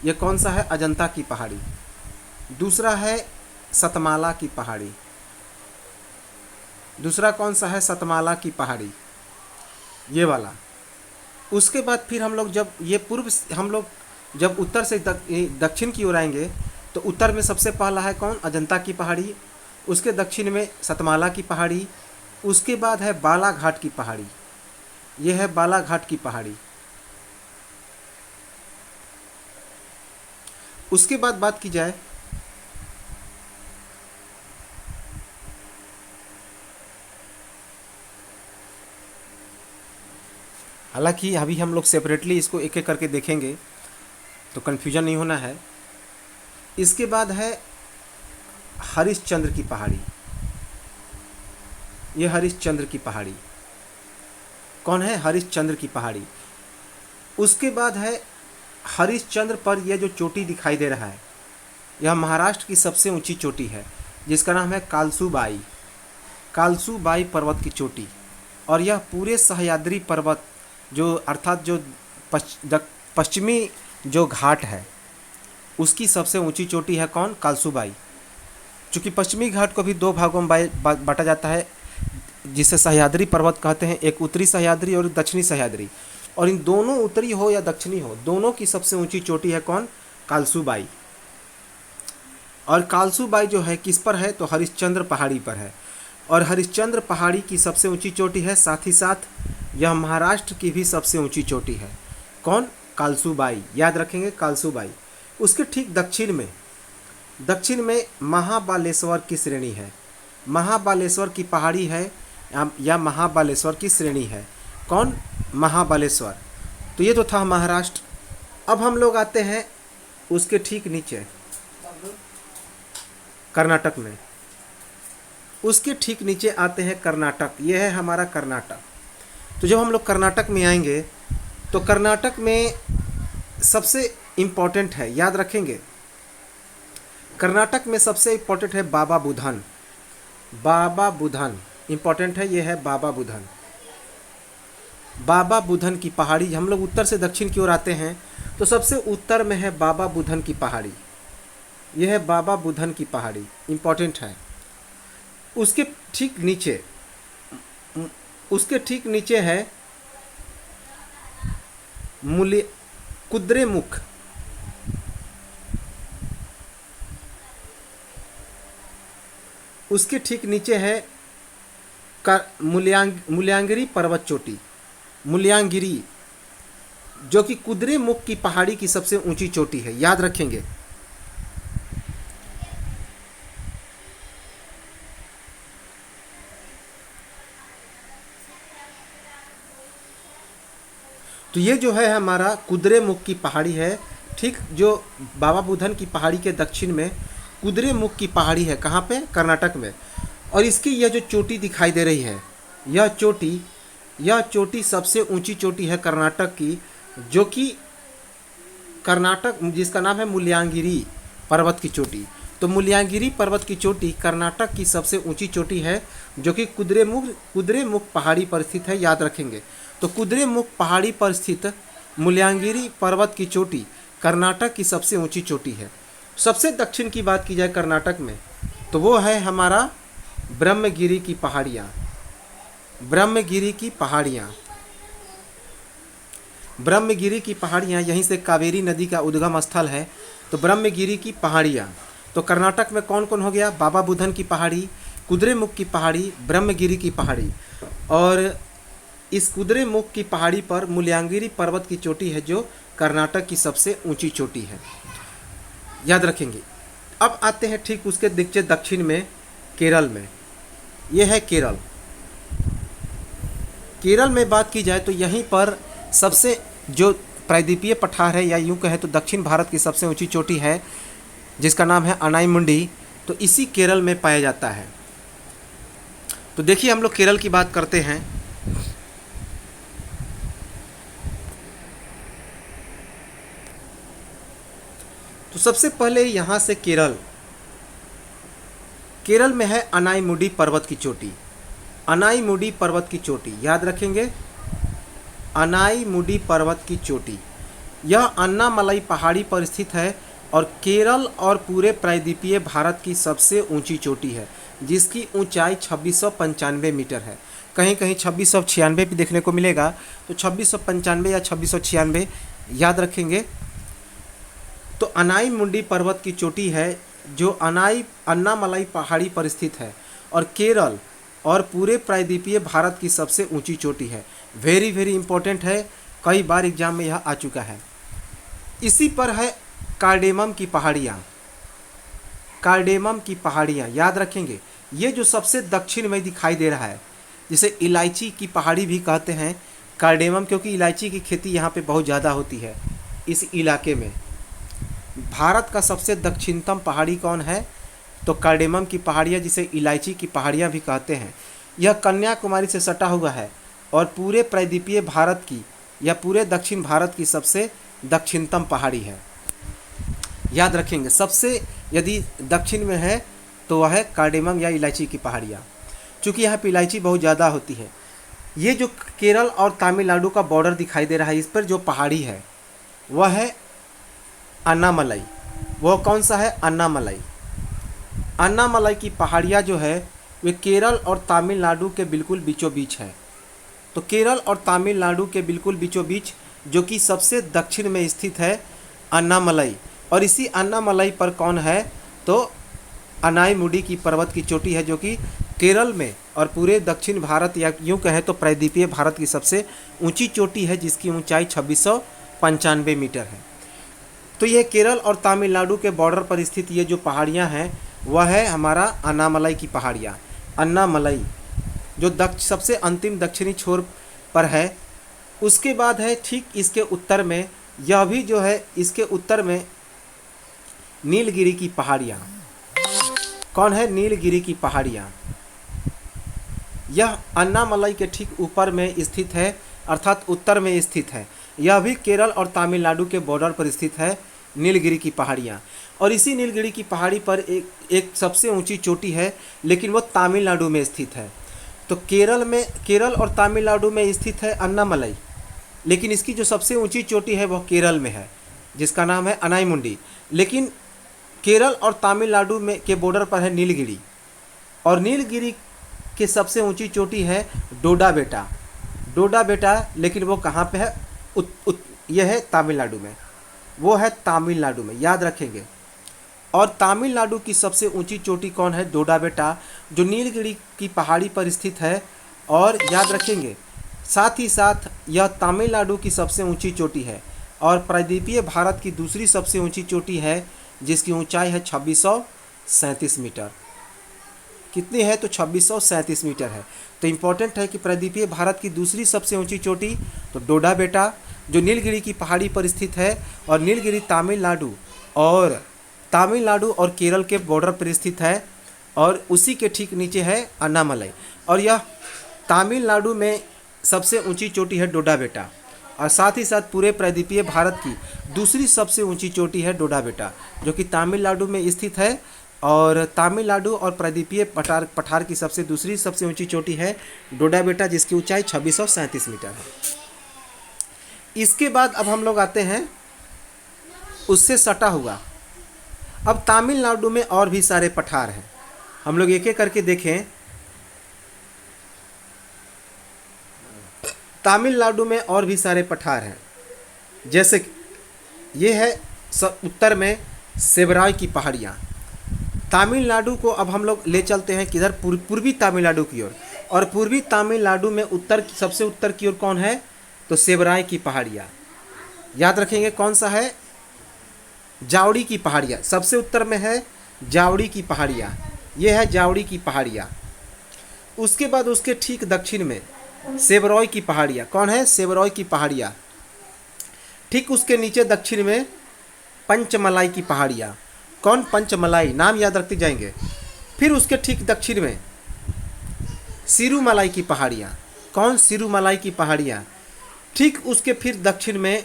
ये कौन सा है? अजंता की पहाड़ी। दूसरा है सतमाला की पहाड़ी। दूसरा कौन सा है? सतमाला की पहाड़ी, ये वाला। उसके बाद फिर हम लोग जब उत्तर से दक्षिण की ओर आएंगे, तो उत्तर में सबसे पहला है कौन? अजंता की पहाड़ी। उसके दक्षिण में सतमाला की पहाड़ी। उसके बाद है बालाघाट की पहाड़ी। यह है बालाघाट की पहाड़ी। उसके बाद बात की जाए हालांकि अभी हम लोग सेपरेटली इसको एक एक करके देखेंगे तो कन्फ्यूजन नहीं होना है। इसके बाद है हरिश्चंद्र की पहाड़ी। ये हरिश्चंद्र की पहाड़ी कौन है? हरिश्चंद्र की पहाड़ी। उसके बाद है हरिश्चंद्र पर यह जो चोटी दिखाई दे रहा है, यह महाराष्ट्र की सबसे ऊंची चोटी है जिसका नाम है कालसूबाई। कालसूबाई पर्वत की चोटी। और यह पूरे सह्याद्री पर्वत जो अर्थात जो पश्चिमी जो घाट है उसकी सबसे ऊंची चोटी है कौन? कालसूबाई। चूँकि पश्चिमी घाट को भी दो भागों में बांटा जाता है जिसे सह्याद्री पर्वत कहते हैं, एक उत्तरी सह्याद्री और दक्षिणी सह्याद्री। और इन दोनों उत्तरी हो या दक्षिणी हो, दोनों की सबसे ऊंची चोटी है कौन? कालसूबाई। और कालसूबाई जो है किस पर है? तो हरिश्चंद्र पहाड़ी पर है। और हरिश्चंद्र पहाड़ी की सबसे ऊंची चोटी है, साथ ही साथ यह महाराष्ट्र की भी सबसे ऊंची चोटी है। कौन? कालसूबाई। याद रखेंगे कालसूबाई। उसके ठीक दक्षिण में महाबालेश्वर की श्रेणी है। महाबालेश्वर की पहाड़ी है या महाबालेश्वर की श्रेणी है। कौन? महाबालेश्वर। तो ये तो था महाराष्ट्र। अब हम लोग आते हैं उसके ठीक नीचे कर्नाटक में। उसके ठीक नीचे आते हैं कर्नाटक। ये है हमारा कर्नाटक। तो जब हम लोग कर्नाटक में आएंगे तो कर्नाटक में सबसे इम्पोर्टेंट है, याद रखेंगे, कर्नाटक में सबसे इम्पोर्टेंट है बाबा बुधन। बाबा बुधन इम्पोर्टेंट है, ये है बाबा बुधन। बाबा बुधन की पहाड़ी। हम लोग उत्तर से दक्षिण की ओर आते हैं तो सबसे उत्तर में है बाबा बुधन की पहाड़ी। यह है बाबा बुधन की पहाड़ी, इम्पोर्टेंट है। उसके ठीक नीचे है कुद्रेमुख। उसके ठीक नीचे है मुल्यागिरी पर्वत चोटी। मुल्यागिरी जो कि कुद्रेमुख की पहाड़ी की सबसे ऊंची चोटी है, याद रखेंगे। तो ये जो है हमारा कुद्रेमुख की पहाड़ी है। ठीक जो बाबा बुधन की पहाड़ी के दक्षिण में कुद्रेमुख की पहाड़ी है। कहाँ पे? कर्नाटक में। और इसकी यह जो चोटी दिखाई दे रही है, यह चोटी सबसे ऊंची चोटी है कर्नाटक की, जो कि कर्नाटक जिसका नाम है मुल्यागिरी पर्वत की चोटी। तो मुल्यागिरी पर्वत की चोटी कर्नाटक की सबसे ऊंची चोटी है जो कि कुद्रेमुख पहाड़ी पर स्थित है, याद रखेंगे। तो कुद्रेमुख पहाड़ी पर स्थित मुल्यागिरी पर्वत की चोटी कर्नाटक की सबसे ऊंची चोटी है। सबसे दक्षिण की बात की जाए कर्नाटक में तो वो है हमारा ब्रह्मगिरी की पहाड़ियाँ। ब्रह्मगिरी की पहाड़ियाँ यहीं से कावेरी नदी का उद्गम स्थल है। तो ब्रह्मगिरी की पहाड़ियाँ तो कर्नाटक में कौन कौन हो गया? बाबा बुधन की पहाड़ी, कुद्रेमुख की पहाड़ी, ब्रह्मगिरी की पहाड़ी। और इस कुद्रेमुख की पहाड़ी पर मुल्यागिरी पर्वत की चोटी है जो कर्नाटक की सबसे ऊंची चोटी है, याद रखेंगे। अब आते हैं ठीक उसके दक्षिण में केरल में। यह है केरल। केरल में बात की जाए तो यहीं पर सबसे जो प्रायद्वीपीय पठार है या यूँ कहे तो दक्षिण भारत की सबसे ऊंची चोटी है जिसका नाम है अनाईमुंडी। तो इसी केरल में पाया जाता है। तो देखिए हम लोग केरल की बात करते हैं। तो सबसे पहले यहाँ से केरल में है अनाईमुडी पर्वत की चोटी। अनाईमुडी पर्वत की चोटी याद रखेंगे। अनाईमुडी पर्वत की चोटी यह अन्नामलाई पहाड़ी पर स्थित है और केरल और पूरे प्रायद्वीपीय भारत की सबसे ऊंची चोटी है जिसकी ऊंचाई 2695 मीटर है। कहीं कहीं 2696 भी देखने को मिलेगा, तो 2695 या 2696 याद रखेंगे। तो अनाईमुडी पर्वत की चोटी है जो अन्नामलाई पहाड़ी पर स्थित है। और केरल और पूरे प्रायद्वीपीय भारत की सबसे ऊंची चोटी है। वेरी वेरी इंपॉर्टेंट है, कई बार एग्जाम में यह आ चुका है। इसी पर है कार्डेमम की पहाड़ियाँ। कार्डेमम की पहाड़ियाँ याद रखेंगे, ये जो सबसे दक्षिण में दिखाई दे रहा है, जिसे इलायची की पहाड़ी भी कहते हैं, कार्डेमम, क्योंकि इलायची की खेती यहाँ पे बहुत ज़्यादा होती है इस इलाके में। भारत का सबसे दक्षिणतम पहाड़ी कौन है? तो कार्डेमम की पहाड़ियाँ, जिसे इलायची की पहाड़ियाँ भी कहते हैं। यह कन्याकुमारी से सटा हुआ है और पूरे प्रायद्वीपीय भारत की या पूरे दक्षिण भारत की सबसे दक्षिणतम पहाड़ी है। याद रखेंगे, सबसे यदि दक्षिण में है तो वह है कार्डेमम या इलायची की पहाड़ियाँ, चूँकि यहाँ पर इलायची बहुत ज़्यादा होती है। ये जो केरल और तमिलनाडु का बॉर्डर दिखाई दे रहा है, इस पर जो पहाड़ी है वह है अन्नामलाई। वो कौन सा है? अन्नामलाई। अन्नामलाई की पहाड़ियाँ जो है वे केरल और तमिलनाडु के बिल्कुल बीचों बीच है। तो केरल और तमिलनाडु के बिल्कुल बीचों बीच, जो कि सबसे दक्षिण में स्थित है अन्नामलाई, और इसी अन्नामलाई पर कौन है? तो अनाईमुडी की पर्वत की चोटी है, जो कि केरल में और पूरे दक्षिण भारत या यूँ कहें तो प्रायद्वीपीय भारत की सबसे ऊंची चोटी है, जिसकी ऊंचाई 2695 मीटर है। तो यह केरल और तमिलनाडु के बॉर्डर पर स्थित ये जो पहाड़ियाँ हैं वह है हमारा अन्नामलाई की पहाड़ियाँ। अन्नामलाई जो सबसे अंतिम दक्षिणी छोर पर है। उसके बाद है ठीक इसके उत्तर में, यह भी जो है इसके उत्तर में नीलगिरी की पहाड़ियाँ। कौन है? नीलगिरी की पहाड़ियाँ। यह अन्नामलाई के ठीक ऊपर में स्थित है, अर्थात उत्तर में स्थित है। यह भी केरल और तमिलनाडु के बॉर्डर पर स्थित है नीलगिरी की पहाड़ियाँ। और इसी नीलगिरी की पहाड़ी पर एक सबसे ऊंची चोटी है, लेकिन वो तमिलनाडु में स्थित है। तो केरल और तमिलनाडु में स्थित है अन्नामलाई, लेकिन इसकी जो सबसे ऊंची चोटी है वह केरल में है, जिसका नाम है अनाईमुंडी। लेकिन केरल और तमिलनाडु में के बॉर्डर पर है नीलगिरी, और नीलगिरी की सबसे ऊंची चोटी है डोडा बेटा। लेकिन वो कहाँ पे है? यह है तमिलनाडु में, वो है तमिलनाडु में, याद रखेंगे। और तमिलनाडु की सबसे ऊंची चोटी कौन है? डोडा बेटा, जो नीलगिरी की पहाड़ी पर स्थित है। और याद रखेंगे, साथ ही साथ यह तमिलनाडु की सबसे ऊंची चोटी है और प्रायद्वीपीय भारत की दूसरी सबसे ऊंची चोटी है, जिसकी ऊंचाई है 2637 मीटर। कितनी है? तो 2637 मीटर है। तो इम्पॉर्टेंट है कि प्रायद्वीपीय भारत की दूसरी सबसे ऊंची चोटी तो डोडा बेटा, जो नीलगिरी की पहाड़ी पर स्थित है, और नीलगिरी तमिलनाडु और केरल के बॉर्डर पर स्थित है, और उसी के ठीक नीचे है अन्नामलाई। और यह तमिलनाडु में सबसे ऊंची चोटी है डोडा बेटा, और साथ ही साथ पूरे प्रायद्वीपीय भारत की दूसरी सबसे ऊंची चोटी है डोडा बेटा, जो कि तमिलनाडु में स्थित है। और तमिलनाडु और प्रायद्वीपीय पठार की दूसरी सबसे ऊंची चोटी है डोडा बेटा, जिसकी ऊंचाई 2637 मीटर है। इसके बाद अब हम लोग आते हैं उससे सटा हुआ। अब तमिलनाडु में और भी सारे पठार हैं, हम लोग एक एक करके देखें। तमिलनाडु में और भी सारे पठार हैं, जैसे ये है उत्तर में सेबराई की पहाड़ियाँ। तमिलनाडु को अब हम लोग ले चलते हैं किधर? पूर्वी तमिलनाडु की ओर। और पूर्वी तमिलनाडु में सबसे उत्तर की ओर कौन है? तो सेबराई की पहाड़ियाँ। याद रखेंगे कौन सा है? जावड़ी की पहाड़ियाँ। सबसे उत्तर में है जावड़ी की पहाड़ियाँ, ये है जावड़ी की पहाड़ियाँ। उसके बाद उसके ठीक दक्षिण में सेबरॉय की पहाड़ियाँ। कौन है? सेबरॉय की पहाड़ियाँ। ठीक उसके नीचे दक्षिण में पंचमलाई की पहाड़ियाँ। कौन? पंचमलाई, नाम याद रखते जाएंगे। फिर उसके ठीक दक्षिण में सिरुमलाई की पहाड़ियाँ। कौन? सिरुमलाई की पहाड़ियाँ। ठीक उसके फिर दक्षिण में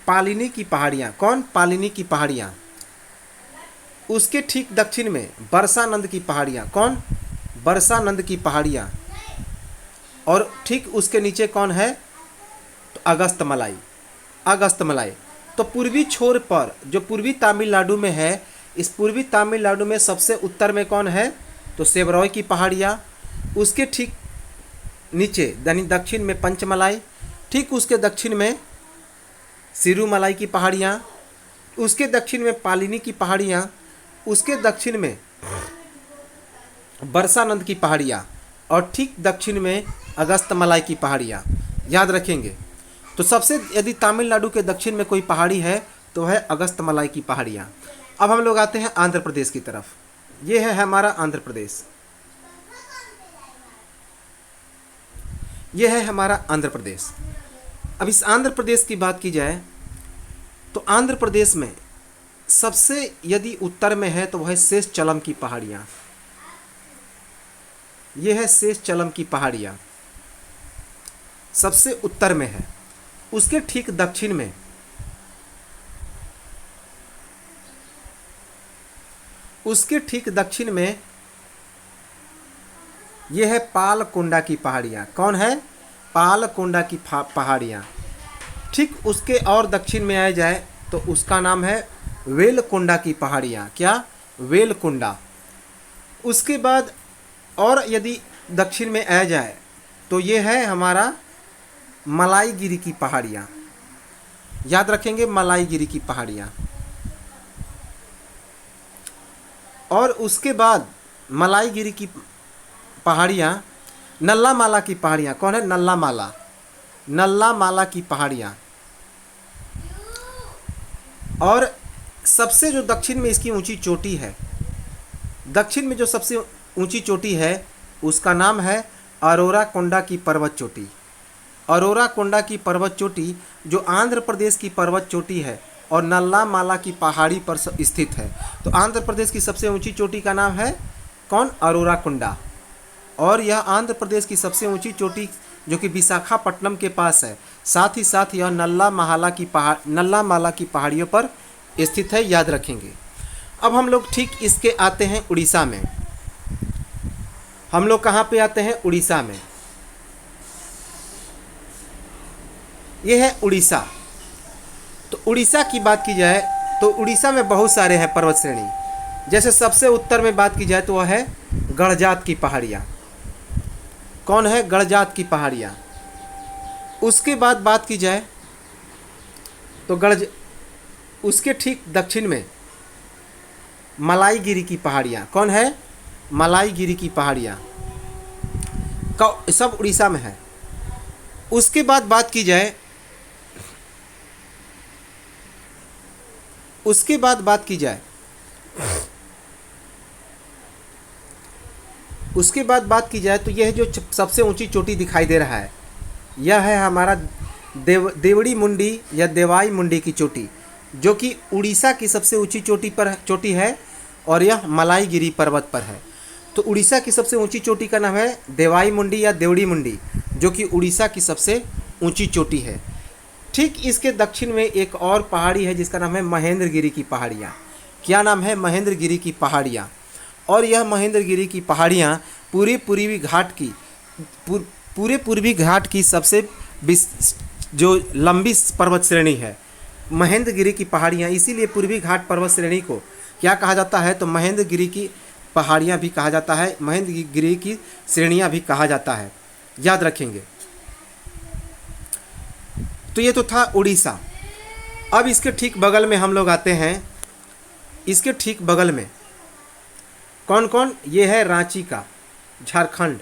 पालिनी की पहाड़ियाँ। कौन? पालिनी की पहाड़ियाँ। उसके ठीक दक्षिण में बरसानंद की पहाड़ियाँ। कौन? बरसानंद की पहाड़ियाँ। और ठीक उसके नीचे कौन है? तो अगस्तमलाई। तो पूर्वी छोर पर जो पूर्वी तमिलनाडु में है, इस पूर्वी तमिलनाडु में सबसे उत्तर में कौन है? तो सेबरॉय की पहाड़ियाँ। उसके ठीक नीचे यानी दक्षिण में पंचमलाई। ठीक उसके दक्षिण में सिरुमलाई की पहाड़ियाँ। उसके दक्षिण में पालिनी की पहाड़ियाँ। उसके दक्षिण में बरसानंद की पहाड़ियाँ और ठीक दक्षिण में अगस्तमलाई की पहाड़ियाँ, याद रखेंगे। तो सबसे यदि तमिलनाडु के दक्षिण में कोई पहाड़ी है तो है अगस्तमलाई की पहाड़ियाँ। अब हम लोग आते हैं आंध्र प्रदेश की तरफ। ये है हमारा आंध्र प्रदेश, ये है हमारा आंध्र प्रदेश। अब इस आंध्र प्रदेश की बात की जाए तो आंध्र प्रदेश में सबसे यदि उत्तर में है तो वह है शेषचलम की पहाड़ियाँ। यह है शेषचलम की पहाड़ियाँ, सबसे उत्तर में है। उसके ठीक दक्षिण में यह है पालकोंडा की पहाड़ियाँ। कौन है? पालकोंडा की पहाड़ियाँ। ठीक उसके और दक्षिण में आ जाए तो उसका नाम है वेलकोंडा की पहाड़ियाँ। क्या? वेलकोंडा। उसके बाद और यदि दक्षिण में आ जाए तो ये है हमारा मलाईगिरी की पहाड़ियाँ। याद रखेंगे, मलाईगिरी की पहाड़ियाँ। और उसके बाद मलाईगिरी की पहाड़ियाँ, नल्लामाला की पहाड़ियाँ। कौन है? नल्लामाला। नल्लामाला की पहाड़ियाँ। और सबसे जो दक्षिण में इसकी ऊंची चोटी है, दक्षिण में जो सबसे ऊंची चोटी है उसका नाम है अरोराकोंडा की पर्वत चोटी। अरोराकोंडा की पर्वत चोटी जो आंध्र प्रदेश की पर्वत चोटी है और नल्लामाला की पहाड़ी पर स्थित है। तो आंध्र प्रदेश की सबसे ऊंची चोटी का नाम है कौन? अरोराकोंडा। और यह आंध्र प्रदेश की सबसे ऊंची चोटी जो कि विशाखापट्टनम के पास है। साथ ही साथ यह नल्लामाला की पहाड़ियों पर स्थित है, याद रखेंगे। अब हम लोग ठीक इसके आते हैं उड़ीसा में। हम लोग कहाँ पे आते हैं? उड़ीसा में। यह है उड़ीसा। तो उड़ीसा की बात की जाए तो उड़ीसा में बहुत सारे हैं पर्वत श्रेणी। जैसे सबसे उत्तर में बात की जाए तो वह है गड़जात की पहाड़ियाँ। कौन है? गड़जात की पहाड़ियाँ। उसके बाद बात की जाए तो उसके ठीक दक्षिण में मलाईगिरी की पहाड़ियाँ। कौन है? मलाईगिरी की पहाड़ियाँ। सब उड़ीसा में है। उसके बाद बात की जाए तो यह जो सबसे ऊंची चोटी दिखाई दे रहा है यह है हमारा देवड़ी मुंडी या देवाई मुंडी की चोटी, जो कि उड़ीसा की सबसे ऊंची चोटी है और यह मलाईगिरी पर्वत पर है। तो उड़ीसा की सबसे ऊंची चोटी का नाम है देवाई मुंडी या देवड़ी मुंडी, जो कि उड़ीसा की सबसे ऊंची चोटी है। ठीक इसके दक्षिण में एक और पहाड़ी है जिसका नाम है महेंद्रगिरी की पहाड़ियाँ। क्या नाम है? महेंद्रगिरी की पहाड़ियाँ। और यह महेंद्रगिरी की पहाड़ियाँ पूरे पूर्वी घाट की सबसे जो लंबी पर्वत श्रेणी है महेंद्रगिरी की पहाड़ियाँ। इसीलिए पूर्वी घाट पर्वत श्रेणी को क्या कहा जाता है? तो महेंद्रगिरी की पहाड़ियाँ भी कहा जाता है, महेंद्रगिरी की श्रेणियाँ भी कहा जाता है, याद रखेंगे। तो ये तो था उड़ीसा। अब इसके ठीक बगल में हम लोग आते हैं। इसके ठीक बगल में कौन कौन? ये है रांची का, झारखंड।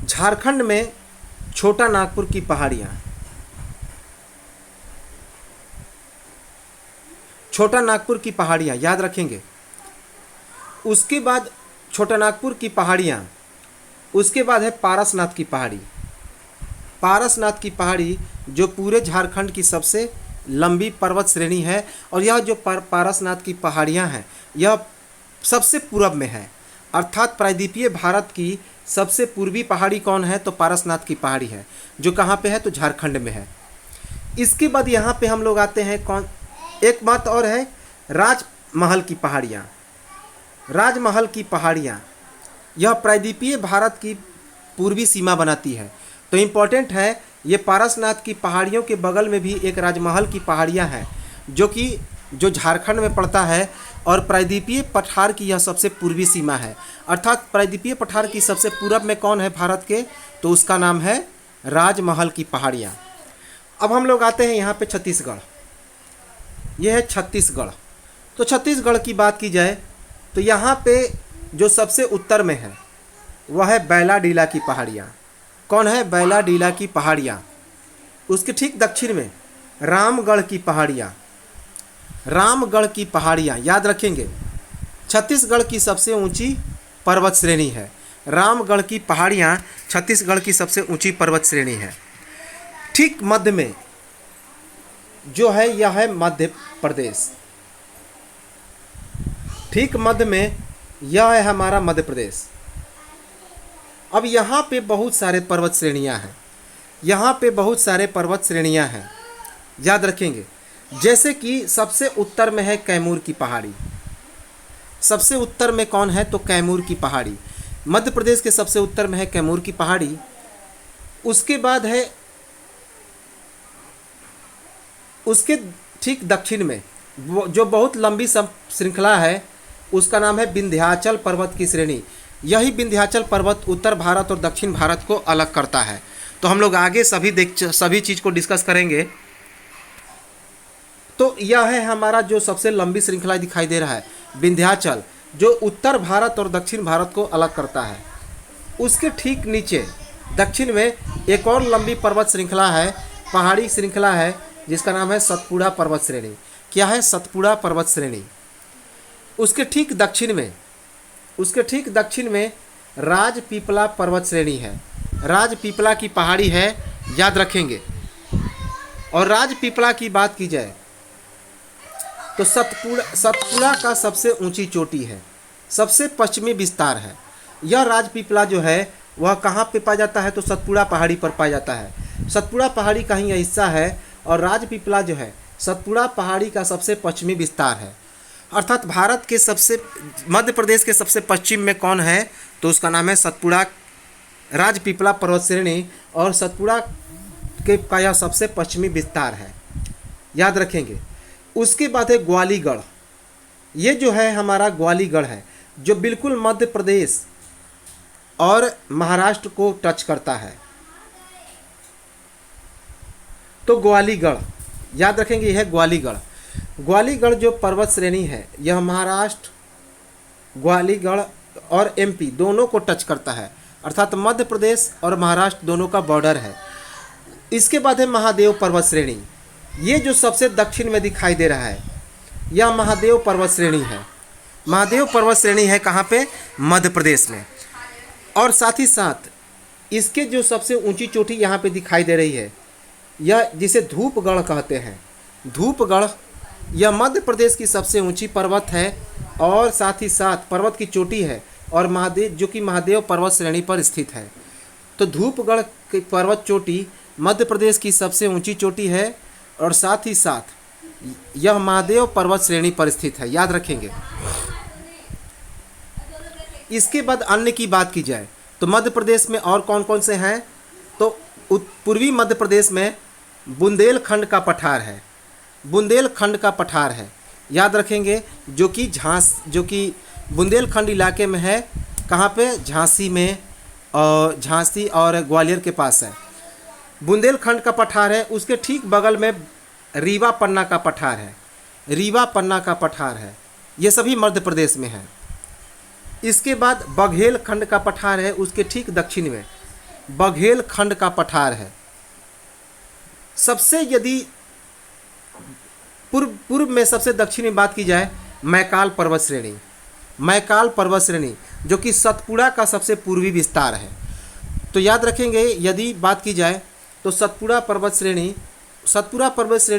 झारखंड में छोटा नागपुर की पहाड़ियाँ। छोटा नागपुर की पहाड़ियाँ, याद रखेंगे। उसके बाद छोटा नागपुर की पहाड़ियाँ, उसके बाद है पारसनाथ की पहाड़ी। पारसनाथ की पहाड़ी जो पूरे झारखंड की सबसे लंबी पर्वत श्रेणी है। और यह जो पारसनाथ की पहाड़ियाँ हैं यह सबसे पूर्व में है, अर्थात प्रायद्वीपीय भारत की सबसे पूर्वी पहाड़ी कौन है? तो पारसनाथ की पहाड़ी है, जो कहाँ पे है? तो झारखंड में है। इसके बाद यहाँ पे हम लोग आते हैं कौन? एक बात और है, राजमहल की पहाड़ियाँ। राजमहल की पहाड़ियाँ यह प्रायद्वीपीय भारत की पूर्वी सीमा बनाती है। तो इम्पोर्टेंट है, ये पारसनाथ की पहाड़ियों के बगल में भी एक राजमहल की पहाड़ियाँ हैं जो झारखंड में पड़ता है। और प्रायद्वीपीय पठार की यह सबसे पूर्वी सीमा है, अर्थात प्रायद्वीपीय पठार की सबसे पूरब में कौन है भारत के? तो उसका नाम है राजमहल की पहाड़ियाँ। अब हम लोग आते हैं यहाँ पे छत्तीसगढ़। यह है छत्तीसगढ़। तो छत्तीसगढ़ की बात की जाए तो यहाँ पे जो सबसे उत्तर में है वह है बैलाडीला की पहाड़ियाँ। कौन है? बैलाडीला की पहाड़ियाँ। उसके ठीक दक्षिण में रामगढ़ की पहाड़ियाँ। रामगढ़ की पहाड़ियाँ याद रखेंगे, छत्तीसगढ़ की सबसे ऊंची पर्वत श्रेणी है। रामगढ़ की पहाड़ियाँ छत्तीसगढ़ की सबसे ऊंची पर्वत श्रेणी है। ठीक मध्य में जो है यह है मध्य प्रदेश। ठीक मध्य में यह है हमारा मध्य प्रदेश। अब यहाँ पे बहुत सारे पर्वत श्रेणियाँ हैं। यहाँ पे बहुत सारे पर्वत श्रेणियाँ हैं, याद रखेंगे। जैसे कि सबसे उत्तर में है कैमूर की पहाड़ी। सबसे उत्तर में कौन है? तो कैमूर की पहाड़ी। मध्य प्रदेश के सबसे उत्तर में है कैमूर की पहाड़ी। उसके बाद है, उसके ठीक दक्षिण में जो बहुत लंबी श्रृंखला है उसका नाम है विंध्याचल पर्वत की श्रेणी। यही विंध्याचल पर्वत उत्तर भारत और दक्षिण भारत को अलग करता है। तो हम लोग आगे सभी चीज़ को डिस्कस करेंगे। तो यह है हमारा जो सबसे लंबी श्रृंखला दिखाई दे रहा है विंध्याचल, जो उत्तर भारत और दक्षिण भारत को अलग करता है। उसके ठीक नीचे दक्षिण में एक और लंबी पर्वत श्रृंखला है, पहाड़ी श्रृंखला है, जिसका नाम है सतपुड़ा पर्वत श्रेणी। क्या है? सतपुड़ा पर्वत श्रेणी। उसके ठीक दक्षिण में राजपीपला पर्वत श्रेणी है। राजपीपला की पहाड़ी है, याद रखेंगे। और राजपीपला की बात की जाए तो सतपुड़ा का सबसे ऊंची चोटी है, सबसे पश्चिमी विस्तार है। यह राजपीपला जो है वह कहाँ पे पाया जाता है? तो सतपुड़ा पहाड़ी पर पाया जाता है। सतपुड़ा पहाड़ी का ही हिस्सा है और राजपीपला जो है सतपुड़ा पहाड़ी का सबसे पश्चिमी विस्तार है। अर्थात भारत के मध्य प्रदेश के सबसे पश्चिम में कौन है? तो उसका नाम है सतपुड़ा राजपीपला पर्वत श्रेणी, और सतपुड़ा का यह सबसे पश्चिमी विस्तार है, याद रखेंगे। उसके बाद है ग्वालीगढ़। ये जो है हमारा ग्वालीगढ़ है, जो बिल्कुल मध्य प्रदेश और महाराष्ट्र को टच करता है। तो ग्वालीगढ़ याद रखेंगे, यह है ग्वालीगढ़। ग्वालीगढ़ जो पर्वत श्रेणी है यह महाराष्ट्र, ग्वालीगढ़ और एमपी दोनों को टच करता है, अर्थात मध्य प्रदेश और महाराष्ट्र दोनों का बॉर्डर है। इसके बाद है महादेव पर्वत श्रेणी। ये जो सबसे दक्षिण में दिखाई दे रहा है यह महादेव पर्वत श्रेणी है। महादेव पर्वत श्रेणी है कहाँ पे? मध्य प्रदेश में। और साथ ही साथ इसके जो सबसे ऊंची चोटी यहाँ पे दिखाई दे रही है, यह जिसे धूपगढ़ कहते हैं। धूपगढ़ यह मध्य प्रदेश की सबसे ऊंची पर्वत है और साथ ही साथ पर्वत की चोटी है, और जो कि महादेव पर्वत श्रेणी पर स्थित है। तो धूपगढ़ की पर्वत चोटी मध्य प्रदेश की सबसे ऊंची चोटी है और साथ ही साथ यह महादेव पर्वत श्रेणी पर स्थित है, याद रखेंगे। इसके बाद अन्य की बात की जाए तो मध्य प्रदेश में और कौन कौन से हैं? तो पूर्वी मध्य प्रदेश में बुंदेलखंड का पठार है। बुंदेलखंड का पठार है, याद रखेंगे, जो कि बुंदेलखंड इलाके में है। कहाँ पे? झांसी में, और झांसी और ग्वालियर के पास है बुंदेलखंड का पठार है। उसके ठीक बगल में रीवा पन्ना का पठार है। रीवा पन्ना का पठार है, ये सभी मध्य प्रदेश में है। इसके बाद बघेलखंड का पठार है, उसके ठीक दक्षिण में बघेलखंड का पठार है। सबसे यदि पूर्व में सबसे दक्षिण में बात की जाए मैकाल पर्वत श्रेणी। मैकाल पर्वत श्रेणी जो कि सतपुड़ा का सबसे पूर्वी विस्तार है। तो याद रखेंगे, यदि बात की जाए तो सतपुड़ा पर्वत श्रेणी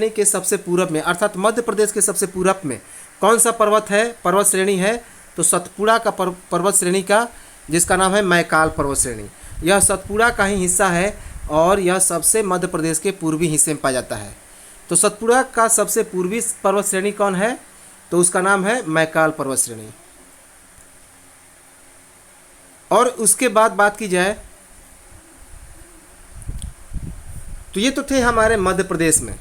के सबसे पूरब में, अर्थात मध्य प्रदेश के सबसे पूरब में कौन सा पर्वत श्रेणी है? तो सतपुड़ा का पर्वत श्रेणी का, जिसका नाम है मैकाल पर्वत श्रेणी। यह सतपुड़ा का ही हिस्सा है और यह सबसे मध्य प्रदेश के पूर्वी हिस्से में पाया जाता है। तो सतपुड़ा का सबसे पूर्वी पर्वत श्रेणी कौन है? तो उसका नाम है मैकाल पर्वत श्रेणी। और उसके बाद बात की जाए तो ये तो थे हमारे मध्य प्रदेश में।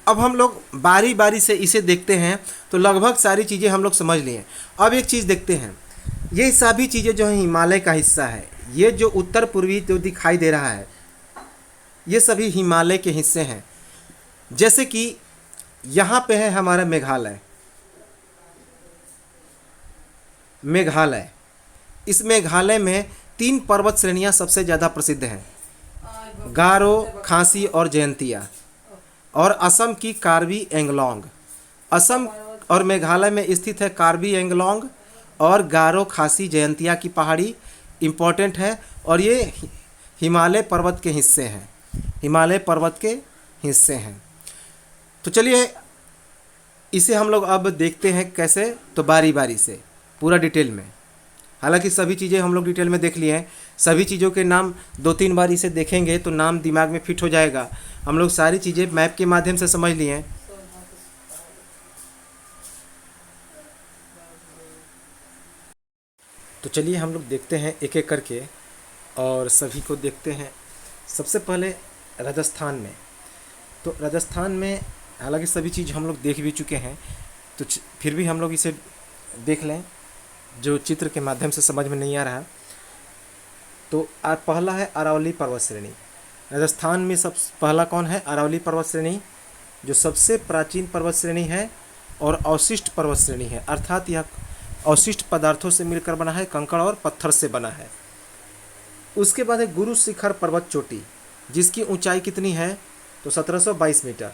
अब हम लोग बारी बारी से इसे देखते हैं तो लगभग सारी चीज़ें हम लोग समझ लिए। अब एक चीज़ देखते हैं, ये सभी चीज़ें जो है हिमालय का हिस्सा है। ये जो उत्तर पूर्वी जो दिखाई दे रहा है ये सभी हिमालय के हिस्से हैं। जैसे कि यहाँ पे है हमारा मेघालय। मेघालय, इस मेघालय में 3 पर्वत श्रेणियाँ सबसे ज़्यादा प्रसिद्ध हैं, गारो, खासी और जयंतिया। और असम की कार्बी एंगलोंग। असम और मेघालय में स्थित है कार्बी एंगलोंग और गारो, खासी, जयंतिया की पहाड़ी इम्पोर्टेंट है। और ये हिमालय पर्वत के हिस्से हैं, हिमालय पर्वत के हिस्से हैं। तो चलिए इसे हम लोग अब देखते हैं कैसे, तो बारी बारी से पूरा डिटेल में। हालांकि सभी चीज़ें हम लोग डिटेल में देख लिए हैं, सभी चीज़ों के नाम 2-3 बार इसे देखेंगे तो नाम दिमाग में फिट हो जाएगा। हम लोग सारी चीज़ें मैप के माध्यम से समझ लिए हैं। तो चलिए हम लोग देखते हैं एक एक करके और सभी को देखते हैं। सबसे पहले राजस्थान में, तो राजस्थान में हालांकि सभी चीज़ हम लोग देख भी चुके हैं, तो फिर भी हम लोग इसे देख लें जो चित्र के माध्यम से समझ में नहीं आ रहा। तो पहला है अरावली पर्वत श्रेणी। राजस्थान में सब पहला कौन है? अरावली पर्वत श्रेणी, जो सबसे प्राचीन पर्वत श्रेणी है और अवशिष्ट पर्वत श्रेणी है, अर्थात यह अवशिष्ट पदार्थों से मिलकर बना है, कंकड़ और पत्थर से बना है। उसके बाद है गुरु शिखर पर्वत चोटी, जिसकी ऊंचाई कितनी है? तो 1722 मीटर।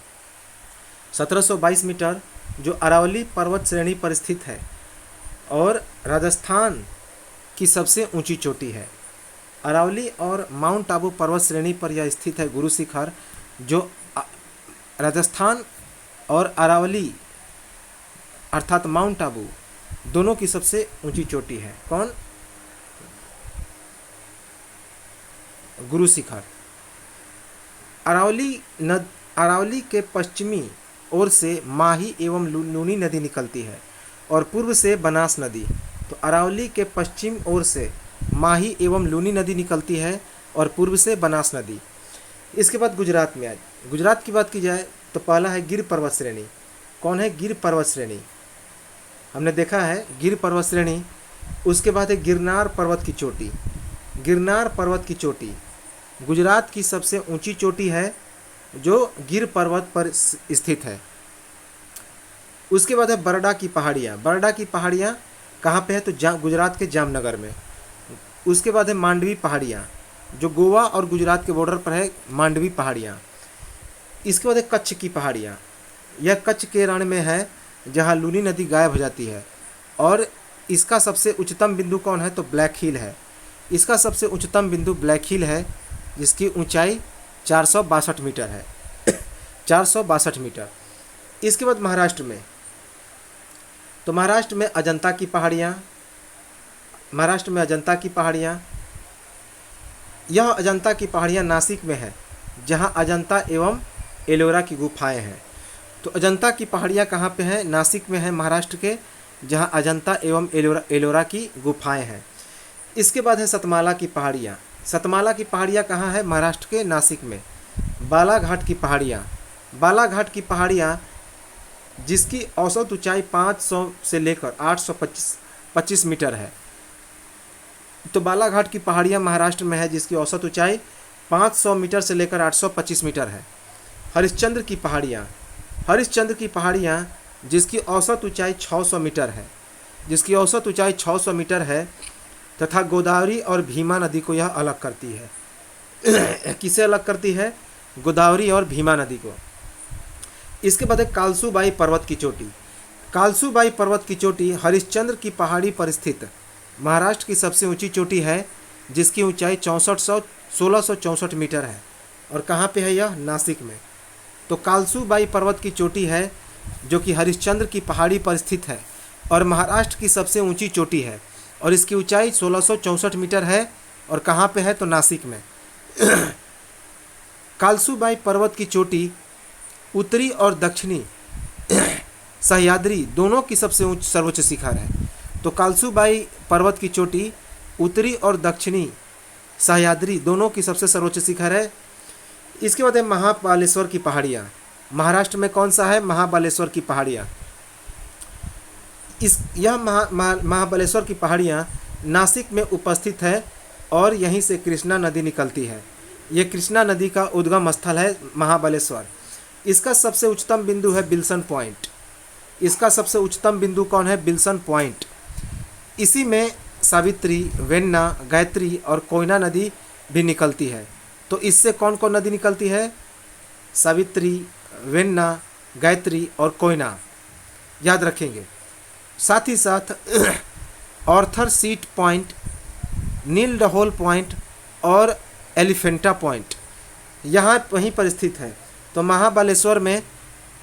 1722 मीटर जो अरावली पर्वत श्रेणी पर स्थित है और राजस्थान की सबसे ऊंची चोटी है। अरावली और माउंट आबू पर्वत श्रेणी पर यह स्थित है गुरु शिखर, जो राजस्थान और अरावली अर्थात माउंट आबू दोनों की सबसे ऊंची चोटी है। कौन? गुरु शिखर। अरावली के पश्चिमी ओर से माही एवं लूनी नदी निकलती है और पूर्व से बनास नदी। तो अरावली के पश्चिम ओर से माही एवं लूनी नदी निकलती है और पूर्व से बनास नदी। इसके बाद गुजरात में, आज गुजरात की बात की जाए तो पहला है गिर पर्वत श्रेणी। कौन है? गिर पर्वत श्रेणी, हमने देखा है गिर पर्वत श्रेणी। उसके बाद है गिरनार पर्वत की चोटी। गिरनार पर्वत की चोटी गुजरात की सबसे ऊंची चोटी है जो गिर पर्वत पर स्थित है। उसके बाद है बरडा की पहाड़ियाँ। बरडा की पहाड़ियाँ कहाँ पे है? तो गुजरात के जामनगर में। उसके बाद है मांडवी पहाड़ियाँ, जो गोवा और गुजरात के बॉर्डर पर है, मांडवी पहाड़ियाँ। इसके बाद है कच्छ की पहाड़ियाँ। यह कच्छ के रण में है जहाँ लूनी नदी गायब हो जाती है। और इसका सबसे उच्चतम बिंदु कौन है? तो ब्लैक हिल है। इसका सबसे उच्चतम बिंदु ब्लैक हिल है, जिसकी ऊंचाई 462 मीटर है। 462 मीटर। इसके बाद महाराष्ट्र में, तो महाराष्ट्र में अजंता की पहाड़ियाँ। महाराष्ट्र में अजंता की पहाड़ियाँ, यह अजंता की पहाड़ियाँ नासिक में है, जहाँ अजंता एवं एलोरा की गुफाएं हैं। तो अजंता की पहाड़ियाँ कहाँ पे हैं? नासिक में है, महाराष्ट्र के, जहाँ अजंता एवं एलोरा की गुफाएं हैं। इसके बाद है सतमाला की पहाड़ियाँ। सतमाला की पहाड़ियाँ कहाँ है? महाराष्ट्र के नासिक में। बालाघाट की पहाड़ियाँ। बालाघाट की पहाड़ियाँ जिसकी औसत ऊंचाई 500 से लेकर 825 मीटर है। तो बालाघाट की पहाड़ियाँ महाराष्ट्र में है, जिसकी औसत ऊंचाई 500 मीटर से लेकर 825 मीटर है। हरिश्चंद्र की पहाड़ियाँ। हरिश्चंद्र की पहाड़ियाँ जिसकी औसत ऊंचाई 600 मीटर है, जिसकी औसत ऊंचाई 600 मीटर है, तथा गोदावरी और भीमा नदी को यह अलग करती है। किसे अलग करती है? गोदावरी और भीमा नदी को। इसके बाद है कालसूबाई पर्वत की चोटी। कालसूबाई पर्वत की चोटी हरिश्चंद्र की पहाड़ी पर स्थित महाराष्ट्र की सबसे ऊंची चोटी है, जिसकी ऊंचाई 1664 मीटर है। और कहाँ पे है यह? नासिक में। तो कालसूबाई पर्वत की चोटी है जो कि हरिश्चंद्र की पहाड़ी पर स्थित है और महाराष्ट्र की सबसे ऊंची चोटी है, और इसकी ऊंचाई 1664 मीटर है। और कहाँ पे है? तो नासिक में। कालसूबाई पर्वत की चोटी उत्तरी और दक्षिणी सह्याद्री दोनों की सबसे सर्वोच्च शिखर है। तो कालसूबाई पर्वत की चोटी उत्तरी और दक्षिणी सह्याद्री दोनों की सबसे सर्वोच्च शिखर है। इसके बाद है महाबालेश्वर की पहाड़ियाँ। महाराष्ट्र में कौन सा है? महाबालेश्वर की पहाड़ियाँ। यह महाबालेश्वर की पहाड़ियाँ नासिक में उपस्थित है और यहीं से कृष्णा नदी निकलती है। ये कृष्णा नदी का उद्गम स्थल है महाबलेश्वर। इसका सबसे उच्चतम बिंदु है बिल्सन पॉइंट। इसका सबसे उच्चतम बिंदु कौन है? Bilson point. इसी में सावित्री, वेन्ना, गायत्री और कोयना नदी भी निकलती है। तो इससे कौन कौन नदी निकलती है? सावित्री, वेन्ना, गायत्री और कोयना, याद रखेंगे। साथ ही साथ ऑर्थर सीट पॉइंट, नील डहोल पॉइंट और एलिफेंटा पॉइंट यहाँ वहीं पर स्थित है। तो महाबलेश्वर में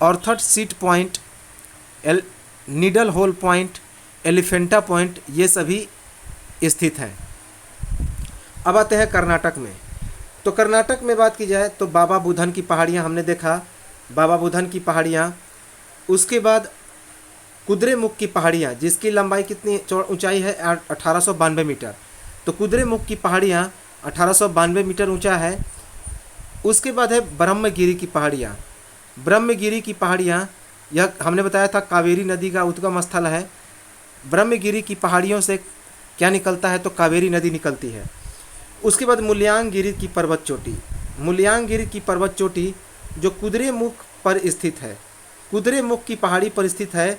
Arthur seat point, needle hole point, Elephanta point ये सभी स्थित हैं। अब आते हैं कर्नाटक में। तो कर्नाटक में बात की जाए तो बाबा बुधन की पहाड़ियाँ हमने देखा, बाबा बुधन की पहाड़ियाँ। उसके बाद कुद्रेमुख की पहाड़ियाँ जिसकी लंबाई कितनी ऊंचाई है? 1892 मीटर। तो कुद्रेमुख की पहाड़ियाँ 1892 मीटर ऊंचा है। उसके बाद है ब्रह्मगिरी की पहाड़ियाँ। ब्रह्मगिरी की पहाड़ियाँ यह हमने बताया था कावेरी नदी का उद्गम स्थल है। ब्रह्मगिरी की पहाड़ियों से क्या निकलता है? तो कावेरी नदी निकलती है। उसके बाद मुल्यानगिरी की पर्वत चोटी। मुल्यानगिरी की पर्वत चोटी जो कुद्रेमुख पर स्थित है, कुद्रेमुख की पहाड़ी पर स्थित है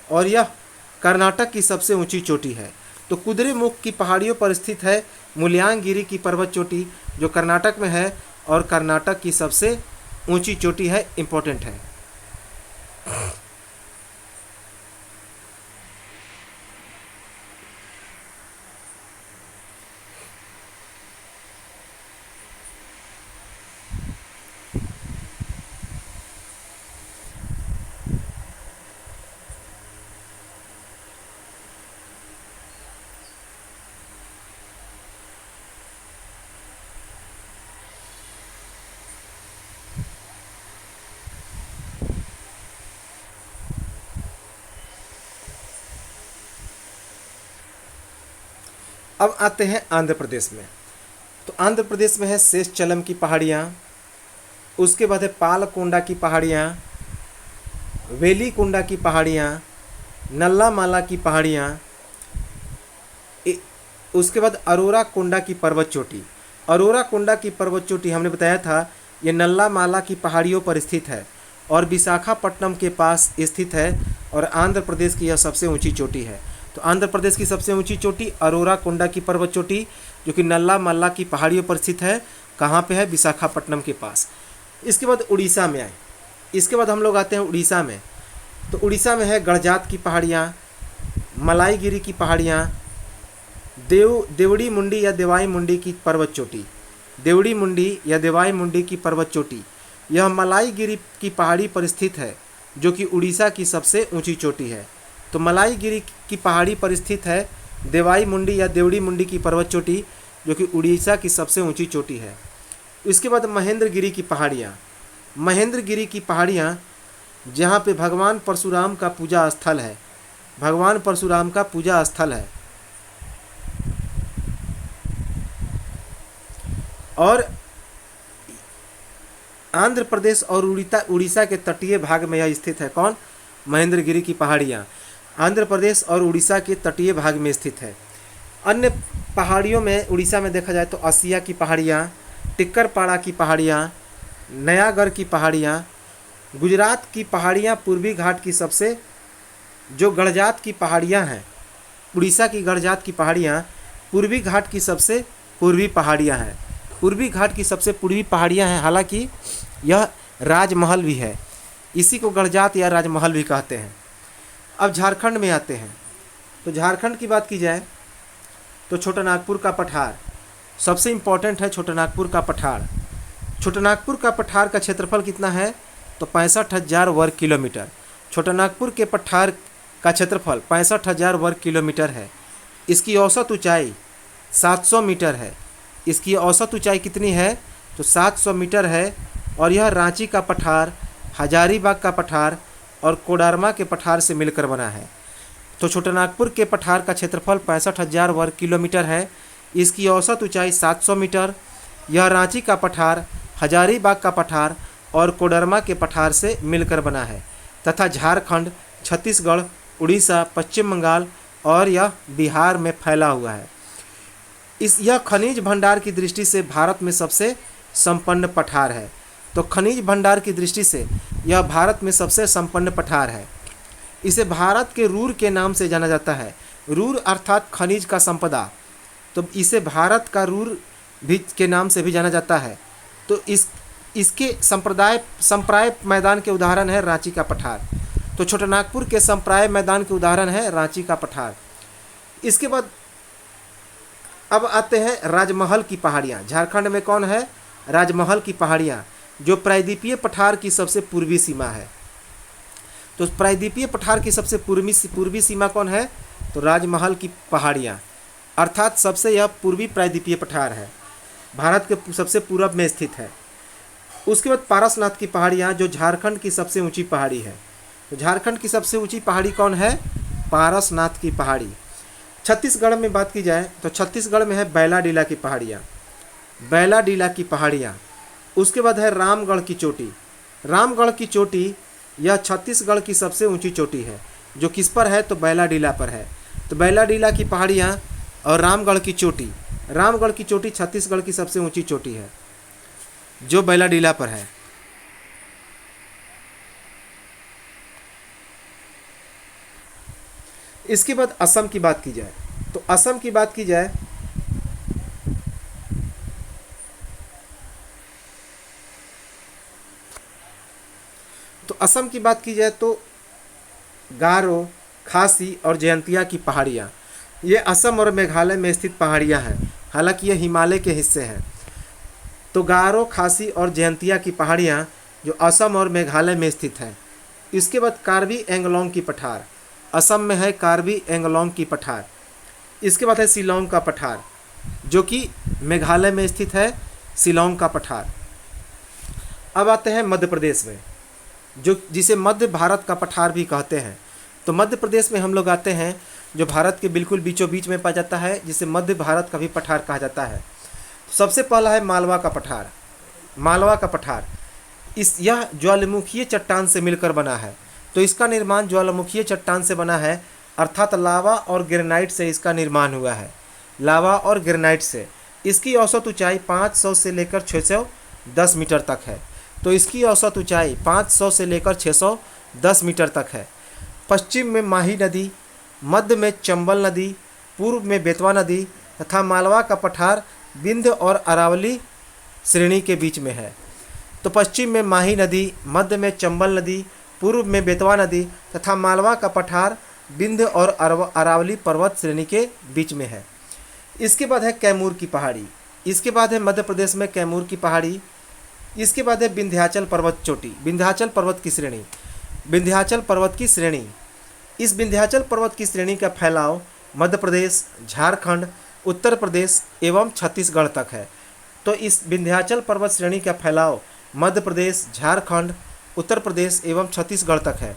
और यह कर्नाटक की सबसे ऊंची चोटी है। तो कुद्रेमुख की पहाड़ियों पर स्थित है मुल्यानगिरी की पर्वत चोटी जो कर्नाटक में है और कर्नाटक की सबसे ऊंची चोटी है, इम्पोर्टेंट है। अब आते हैं आंध्र प्रदेश में। तो आंध्र प्रदेश में है शेषचलम की पहाड़ियाँ। उसके बाद है पालकोंडा की पहाड़ियाँ, वेलीकोंडा की पहाड़ियाँ, नल्लामाला की पहाड़ियाँ। उसके बाद अरोरा कोंडा की पर्वत चोटी। अरोरा कोंडा की पर्वत चोटी हमने बताया था ये नल्लामाला की पहाड़ियों पर स्थित है और विशाखापट्टनम के पास स्थित है और आंध्र प्रदेश की यह सबसे ऊंची चोटी है। तो आंध्र प्रदेश की सबसे ऊंची चोटी अरोरा कोंडा की पर्वत चोटी जो कि नल्लामाला की पहाड़ियों पर स्थित है। कहाँ पे है? विशाखापट्टनम के पास। इसके बाद उड़ीसा में आए। इसके बाद हम लोग आते हैं उड़ीसा में। तो उड़ीसा में है गड़जात की पहाड़ियाँ, मलाईगिरी की पहाड़ियाँ, देवड़ी मुंडी या देवाई मुंडी की पर्वत चोटी। देवड़ी मुंडी या देवाई मुंडी की पर्वत चोटी यह मलाईगिरी की पहाड़ी पर स्थित है जो कि उड़ीसा की सबसे ऊंची चोटी है। तो मलाईगिरी की पहाड़ी पर स्थित है देवाई मुंडी या देवड़ी मुंडी की पर्वत चोटी जो कि उड़ीसा की सबसे ऊंची चोटी है। इसके बाद महेंद्रगिरी की पहाड़ियाँ। महेंद्रगिरी की पहाड़ियाँ जहाँ पे भगवान परशुराम का पूजा स्थल है, भगवान परशुराम का पूजा स्थल है। और आंध्र प्रदेश और उड़ीसा के तटीय भाग में यह स्थित है। कौन? महेंद्रगिरी की पहाड़ियाँ आंध्र प्रदेश और उड़ीसा के तटीय भाग में स्थित है। अन्य पहाड़ियों में उड़ीसा में देखा जाए तो असिया की पहाड़ियाँ, टिक्करपाड़ा की पहाड़ियाँ, नयागढ़ की पहाड़ियाँ। गुजरात की पहाड़ियाँ पूर्वी घाट की सबसे जो गड़जात की पहाड़ियाँ हैं, उड़ीसा की गड़जात की पहाड़ियाँ पूर्वी घाट की सबसे पूर्वी पहाड़ियाँ हैं। पूर्वी घाट की सबसे पूर्वी पहाड़ियाँ हैं। हालांकि यह राजमहल भी है, इसी को गड़जात या राजमहल भी कहते हैं। अब झारखंड में आते हैं। तो झारखंड की बात की जाए तो छोटा नागपुर का पठार सबसे इम्पोर्टेंट है। छोटा नागपुर का पठार, छोटा नागपुर का पठार का क्षेत्रफल कितना है? तो 65,000 वर्ग किलोमीटर। छोटा नागपुर के पठार का क्षेत्रफल 65,000 वर्ग किलोमीटर है। इसकी औसत ऊंचाई 700 मीटर है। इसकी औसत ऊंचाई कितनी है? तो 700 मीटर है। और यह रांची का पठार, हजारीबाग का पठार और कोडरमा के पठार से मिलकर बना है। तो छोटा नागपुर के पठार का क्षेत्रफल 65,000 वर्ग किलोमीटर है। इसकी औसत ऊंचाई 700 मीटर। यह रांची का पठार, हजारीबाग का पठार और कोडरमा के पठार से मिलकर बना है तथा झारखंड, छत्तीसगढ़, उड़ीसा, पश्चिम बंगाल और यह बिहार में फैला हुआ है। यह खनिज भंडार की दृष्टि से भारत में सबसे संपन्न पठार है। तो खनिज भंडार की दृष्टि से यह भारत में सबसे संपन्न पठार है। इसे भारत के रूर के नाम से जाना जाता है। रूर अर्थात खनिज का संपदा, तो इसे भारत का रूर भी के नाम से भी जाना जाता है। तो इसके संप्राय मैदान के उदाहरण है रांची का पठार। तो छोटानागपुर के संप्राय मैदान के उदाहरण है रांची का पठार। इसके बाद अब आते हैं राजमहल की पहाड़ियाँ। झारखंड में कौन है? राजमहल की पहाड़ियाँ, जो प्रायद्वीपीय पठार की सबसे पूर्वी सीमा है। तो प्रायद्वीपीय पठार की सबसे पूर्वी सीमा कौन है? तो राजमहल की पहाड़ियाँ, अर्थात सबसे यह पूर्वी प्रायद्वीपीय पठार है, भारत के सबसे पूरब में स्थित है। उसके बाद पारसनाथ की पहाड़ियाँ, जो झारखंड की सबसे ऊंची पहाड़ी है। तो झारखंड की सबसे ऊंची पहाड़ी कौन है? पारसनाथ की पहाड़ी। छत्तीसगढ़ में बात की जाए तो छत्तीसगढ़ में है बैलाडीला की पहाड़ियाँ, बैलाडीला की पहाड़ियाँ। उसके बाद है रामगढ़ की चोटी। रामगढ़ की चोटी यह छत्तीसगढ़ की सबसे ऊंची चोटी है, जो किस पर है? तो बैलाडीला पर है। तो बैलाडीला की पहाड़ियाँ और रामगढ़ की चोटी, रामगढ़ की चोटी छत्तीसगढ़ की सबसे ऊंची चोटी है, जो बैलाडीला पर है। इसके बाद असम की बात की जाए तो असम की बात की जाए तो असम की बात की जाए तो गारो, खासी और जयंतिया की पहाड़ियाँ, ये असम और मेघालय में स्थित पहाड़ियाँ हैं, हालांकि ये हिमालय के हिस्से हैं। तो गारो, खासी और जयंतिया की पहाड़ियाँ जो असम और मेघालय में स्थित हैं। इसके बाद कार्बी एंगलोंग की पठार, असम में है कार्बी एंगलोंग की पठार। इसके बाद है शिलोंग का पठार, जो कि मेघालय में स्थित है, शिलोंग का पठार। अब आते हैं मध्य प्रदेश में, जो जिसे मध्य भारत का पठार भी कहते हैं। तो मध्य प्रदेश में हम लोग आते हैं, जो भारत के बिल्कुल बीचों बीच में पाया जाता है, जिसे मध्य भारत का भी पठार कहा जाता है। सबसे पहला है मालवा का पठार। मालवा का पठार यह ज्वालामुखीय चट्टान से मिलकर बना है। तो इसका निर्माण ज्वालामुखीय चट्टान से बना है, अर्थात लावा और ग्रेनाइट से इसका निर्माण हुआ है, लावा और ग्रेनाइट से। इसकी औसत ऊंचाई 500 से लेकर 610 मीटर तक है। तो इसकी औसत ऊंचाई 500 से लेकर 610 मीटर तक है। पश्चिम में माही नदी, मध्य में चंबल नदी, पूर्व में बेतवा नदी तथा मालवा का पठार विंध्य और अरावली श्रेणी के बीच में है। तो पश्चिम में माही नदी, मध्य में चंबल नदी, पूर्व में बेतवा नदी तथा मालवा का पठार विंध्य और अरावली पर्वत श्रेणी के बीच में है। इसके बाद है कैमूर की पहाड़ी। इसके बाद है मध्य प्रदेश में कैमूर की पहाड़ी। इसके बाद है विंध्याचल पर्वत चोटी, विंध्याचल पर्वत की श्रेणी, विंध्याचल पर्वत की श्रेणी। इस विंध्याचल पर्वत की श्रेणी का फैलाव मध्य प्रदेश, झारखंड, उत्तर प्रदेश एवं छत्तीसगढ़ तक है। तो इस विंध्याचल पर्वत श्रेणी का फैलाव मध्य प्रदेश, झारखंड, उत्तर प्रदेश एवं छत्तीसगढ़ तक है।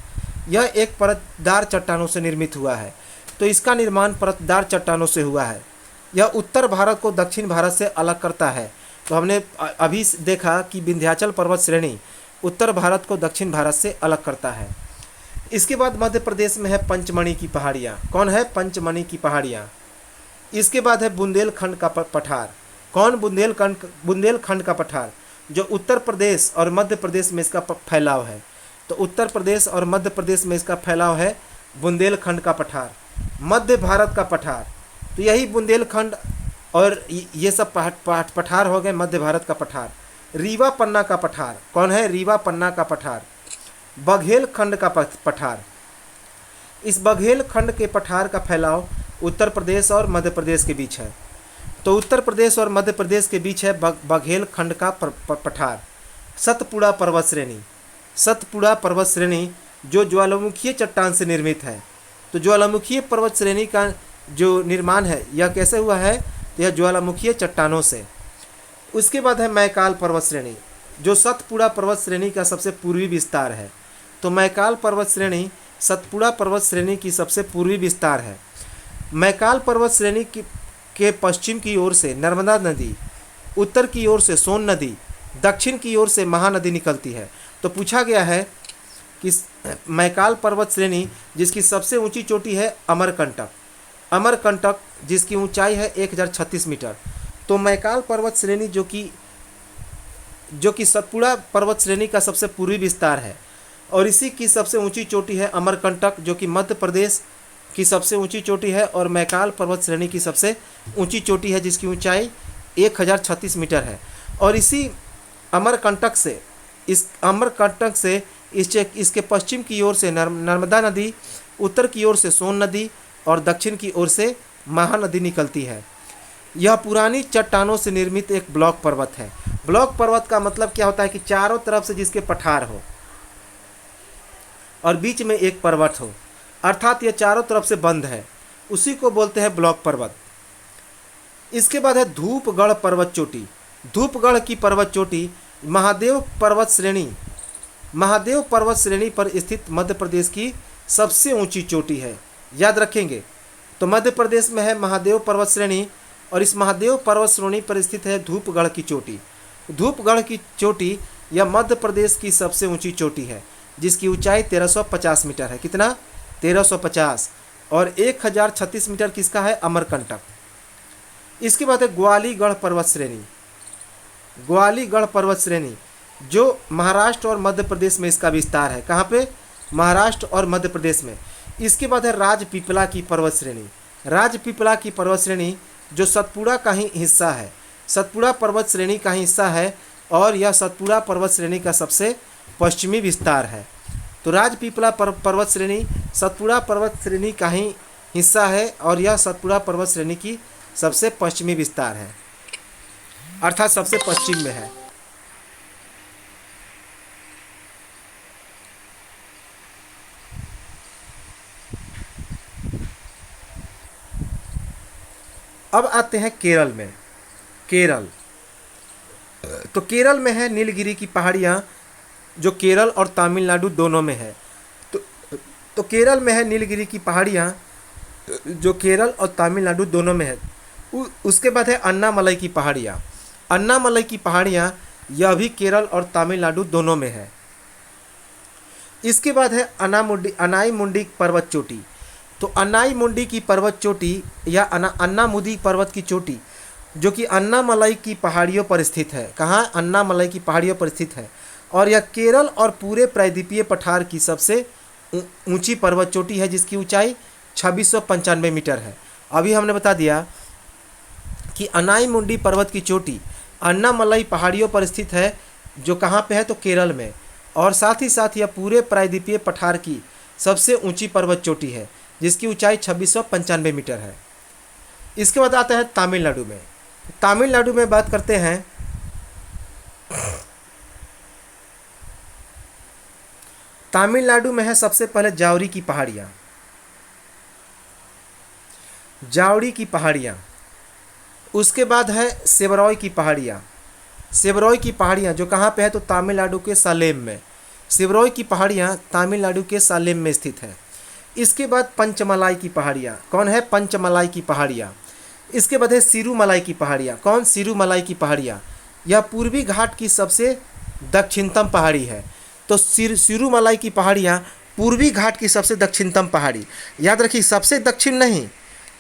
यह एक परतदार चट्टानों से निर्मित हुआ है। तो इसका निर्माण परतदार चट्टानों से हुआ है। यह उत्तर भारत को दक्षिण भारत से अलग करता है। तो हमने अभी देखा कि विंध्याचल पर्वत श्रेणी उत्तर भारत को दक्षिण भारत से अलग करता है। इसके बाद मध्य प्रदेश में है पंचमढ़ी की पहाड़ियाँ। कौन है? पंचमढ़ी की पहाड़ियाँ। इसके बाद है बुंदेलखंड का पठार। कौन? बुंदेलखंड का पठार, जो उत्तर प्रदेश और मध्य प्रदेश में इसका फैलाव है। तो उत्तर प्रदेश और मध्य प्रदेश में इसका फैलाव है बुंदेलखंड का पठार। मध्य भारत का पठार, तो यही बुंदेलखंड और ये सब पठार हो गए मध्य भारत का पठार। रीवा पन्ना का पठार, कौन है? रीवा पन्ना का पठार। बघेल खंड का पठार, इस बघेल खंड के पठार का फैलाव उत्तर प्रदेश और मध्य प्रदेश के बीच है। तो उत्तर प्रदेश और मध्य प्रदेश के बीच है बघेल खंड का पठार। सतपुड़ा पर्वत श्रेणी, सतपुड़ा पर्वत श्रेणी जो ज्वालामुखीय चट्टान से निर्मित है। तो ज्वालामुखीय पर्वत श्रेणी का जो निर्माण है यह कैसे हुआ है? तो यह ज्वालामुखीय चट्टानों से। उसके बाद है मैकाल पर्वत श्रेणी, जो सतपुड़ा पर्वत श्रेणी का सबसे पूर्वी विस्तार है। तो मैकाल पर्वत श्रेणी सतपुड़ा पर्वत श्रेणी की सबसे पूर्वी विस्तार है। मैकाल पर्वत श्रेणी के पश्चिम की ओर से नर्मदा नदी, उत्तर की ओर से सोन नदी, दक्षिण की ओर से महानदी निकलती है। तो पूछा गया है कि मैकाल पर्वत श्रेणी जिसकी सबसे ऊंची चोटी है अमरकंटक, अमरकंटक जिसकी ऊंचाई है 1036 मीटर। तो मैकाल पर्वत श्रेणी जो कि सतपुड़ा पर्वत श्रेणी का सबसे पूर्वी विस्तार है, और इसी की सबसे ऊंची चोटी है अमरकंटक जो कि मध्य प्रदेश की सबसे ऊंची चोटी है, और मैकाल पर्वत श्रेणी की सबसे ऊंची चोटी है जिसकी ऊंचाई 1036 मीटर है। और इसी अमरकंटक से इसके पश्चिम की ओर से नर्मदा नदी, उत्तर की ओर से सोन नदी और दक्षिण की ओर से महानदी निकलती है। यह पुरानी चट्टानों से निर्मित एक ब्लॉक पर्वत है। ब्लॉक पर्वत का मतलब क्या होता है कि चारों तरफ से जिसके पठार हो और बीच में एक पर्वत हो, अर्थात यह चारों तरफ से बंद है, उसी को बोलते हैं ब्लॉक पर्वत। इसके बाद है धूपगढ़ पर्वत चोटी। धूपगढ़ की पर्वत चोटी महादेव पर्वत श्रेणी पर स्थित मध्य प्रदेश की सबसे ऊंची चोटी है। याद रखेंगे, तो मध्य प्रदेश में है महादेव पर्वत श्रेणी, और इस महादेव पर्वत श्रेणी पर स्थित है धूपगढ़ की चोटी। धूपगढ़ की चोटी यह मध्य प्रदेश की सबसे ऊंची चोटी है जिसकी ऊंचाई 1350 मीटर है। कितना? 1350। और 1036 मीटर किसका है? अमरकंटक। इसके बाद है ग्वालीगढ़ पर्वत श्रेणी। ग्वालीगढ़ पर्वत श्रेणी जो महाराष्ट्र और मध्य प्रदेश में इसका विस्तार है। कहाँ पे? महाराष्ट्र और मध्य प्रदेश में। इसके बाद है राजपीपला की पर्वत श्रेणी। राजपीपला की पर्वत श्रेणी जो सतपुड़ा का ही हिस्सा है, सतपुड़ा पर्वत श्रेणी का ही हिस्सा है, और यह सतपुड़ा पर्वत श्रेणी का सबसे पश्चिमी विस्तार है। तो राजपीपला पर्वत श्रेणी सतपुड़ा पर्वत श्रेणी का ही हिस्सा है, और यह सतपुड़ा पर्वत श्रेणी की सबसे पश्चिमी विस्तार है, अर्थात सबसे पश्चिम में है। अब आते हैं केरल में। केरल, तो केरल में है नीलगिरी की पहाड़ियाँ जो केरल और तमिलनाडु दोनों में है। तो केरल में है नीलगिरी की पहाड़ियाँ जो केरल और तमिलनाडु दोनों में है। उसके बाद है अन्नामलई की पहाड़ियाँ। अन्नामलई की पहाड़ियाँ यह भी केरल और तमिलनाडु दोनों में है। इसके बाद है अनाईमुंडी पर्वत चोटी। तो अनाईमुंडी की पर्वत चोटी या अन्नामुदी पर्वत की चोटी जो कि अन्नामलई की पहाड़ियों पर स्थित है। कहाँ? अन्नामलई की पहाड़ियों पर स्थित है, और यह केरल और पूरे प्रायद्वीपीय पठार की सबसे ऊंची पर्वत चोटी है जिसकी ऊंचाई 2695 मीटर है। अभी हमने बता दिया कि अनाईमुंडी पर्वत की चोटी अन्नामलई पहाड़ियों पर स्थित है जो कहाँ पे है? तो केरल में, और साथ ही साथ यह पूरे प्रायद्वीपीय पठार की सबसे ऊंची पर्वत चोटी है जिसकी ऊंचाई 2695 मीटर है। इसके बाद आता है तमिलनाडु में। तमिलनाडु में बात करते हैं तमिलनाडु में है सबसे पहले जावरी की पहाड़ियाँ। जावरी की पहाड़ियाँ, उसके बाद है सेवरॉय की पहाड़ियाँ। सेवरॉय की पहाड़ियाँ जो कहाँ पे है? तो तमिलनाडु के सालेम में। सेवरॉय की पहाड़ियाँ तमिलनाडु के सालेम में स्थित है। इसके बाद पंचमलाई की पहाड़ियाँ। कौन है? पंचमलाई की पहाड़ियाँ। इसके बाद है सिरुमलाई की पहाड़ियाँ। कौन? सिरुमलाई की पहाड़ियाँ। यह पूर्वी घाट की सबसे दक्षिणतम पहाड़ी है। तो सिरुमलाई की पहाड़ियाँ पूर्वी घाट की सबसे दक्षिणतम पहाड़ी। याद रखिए, सबसे दक्षिण नहीं,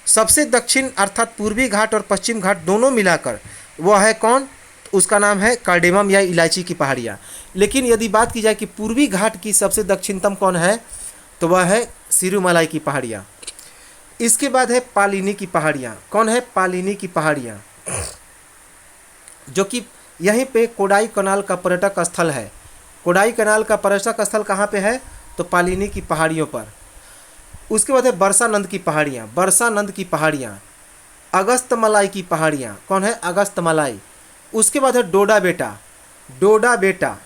सबसे दक्षिण अर्थात पूर्वी घाट और पश्चिम घाट दोनों मिलाकर वह है कौन? उसका नाम है कार्डेमम या इलायची की पहाड़ियाँ। लेकिन यदि बात की जाए कि पूर्वी घाट की सबसे दक्षिणतम कौन है, तो वह है सिरुमलाई की पहाड़ियाँ। इसके बाद है पालिनी की पहाड़ियाँ। कौन है? पालिनी की पहाड़ियाँ, जो कि यहीं पे कोडाई कनाल का पर्यटक स्थल है। कोडाई कनाल का पर्यटक स्थल कहाँ पे है? तो पालिनी की पहाड़ियों पर। उसके बाद है बरसानंद की पहाड़ियाँ। बरसानंद की पहाड़ियाँ, अगस्तमलाई की पहाड़ियाँ। कौन है? अगस्तमलाई। उसके बाद है डोडा बेटा। डोडा बेटा,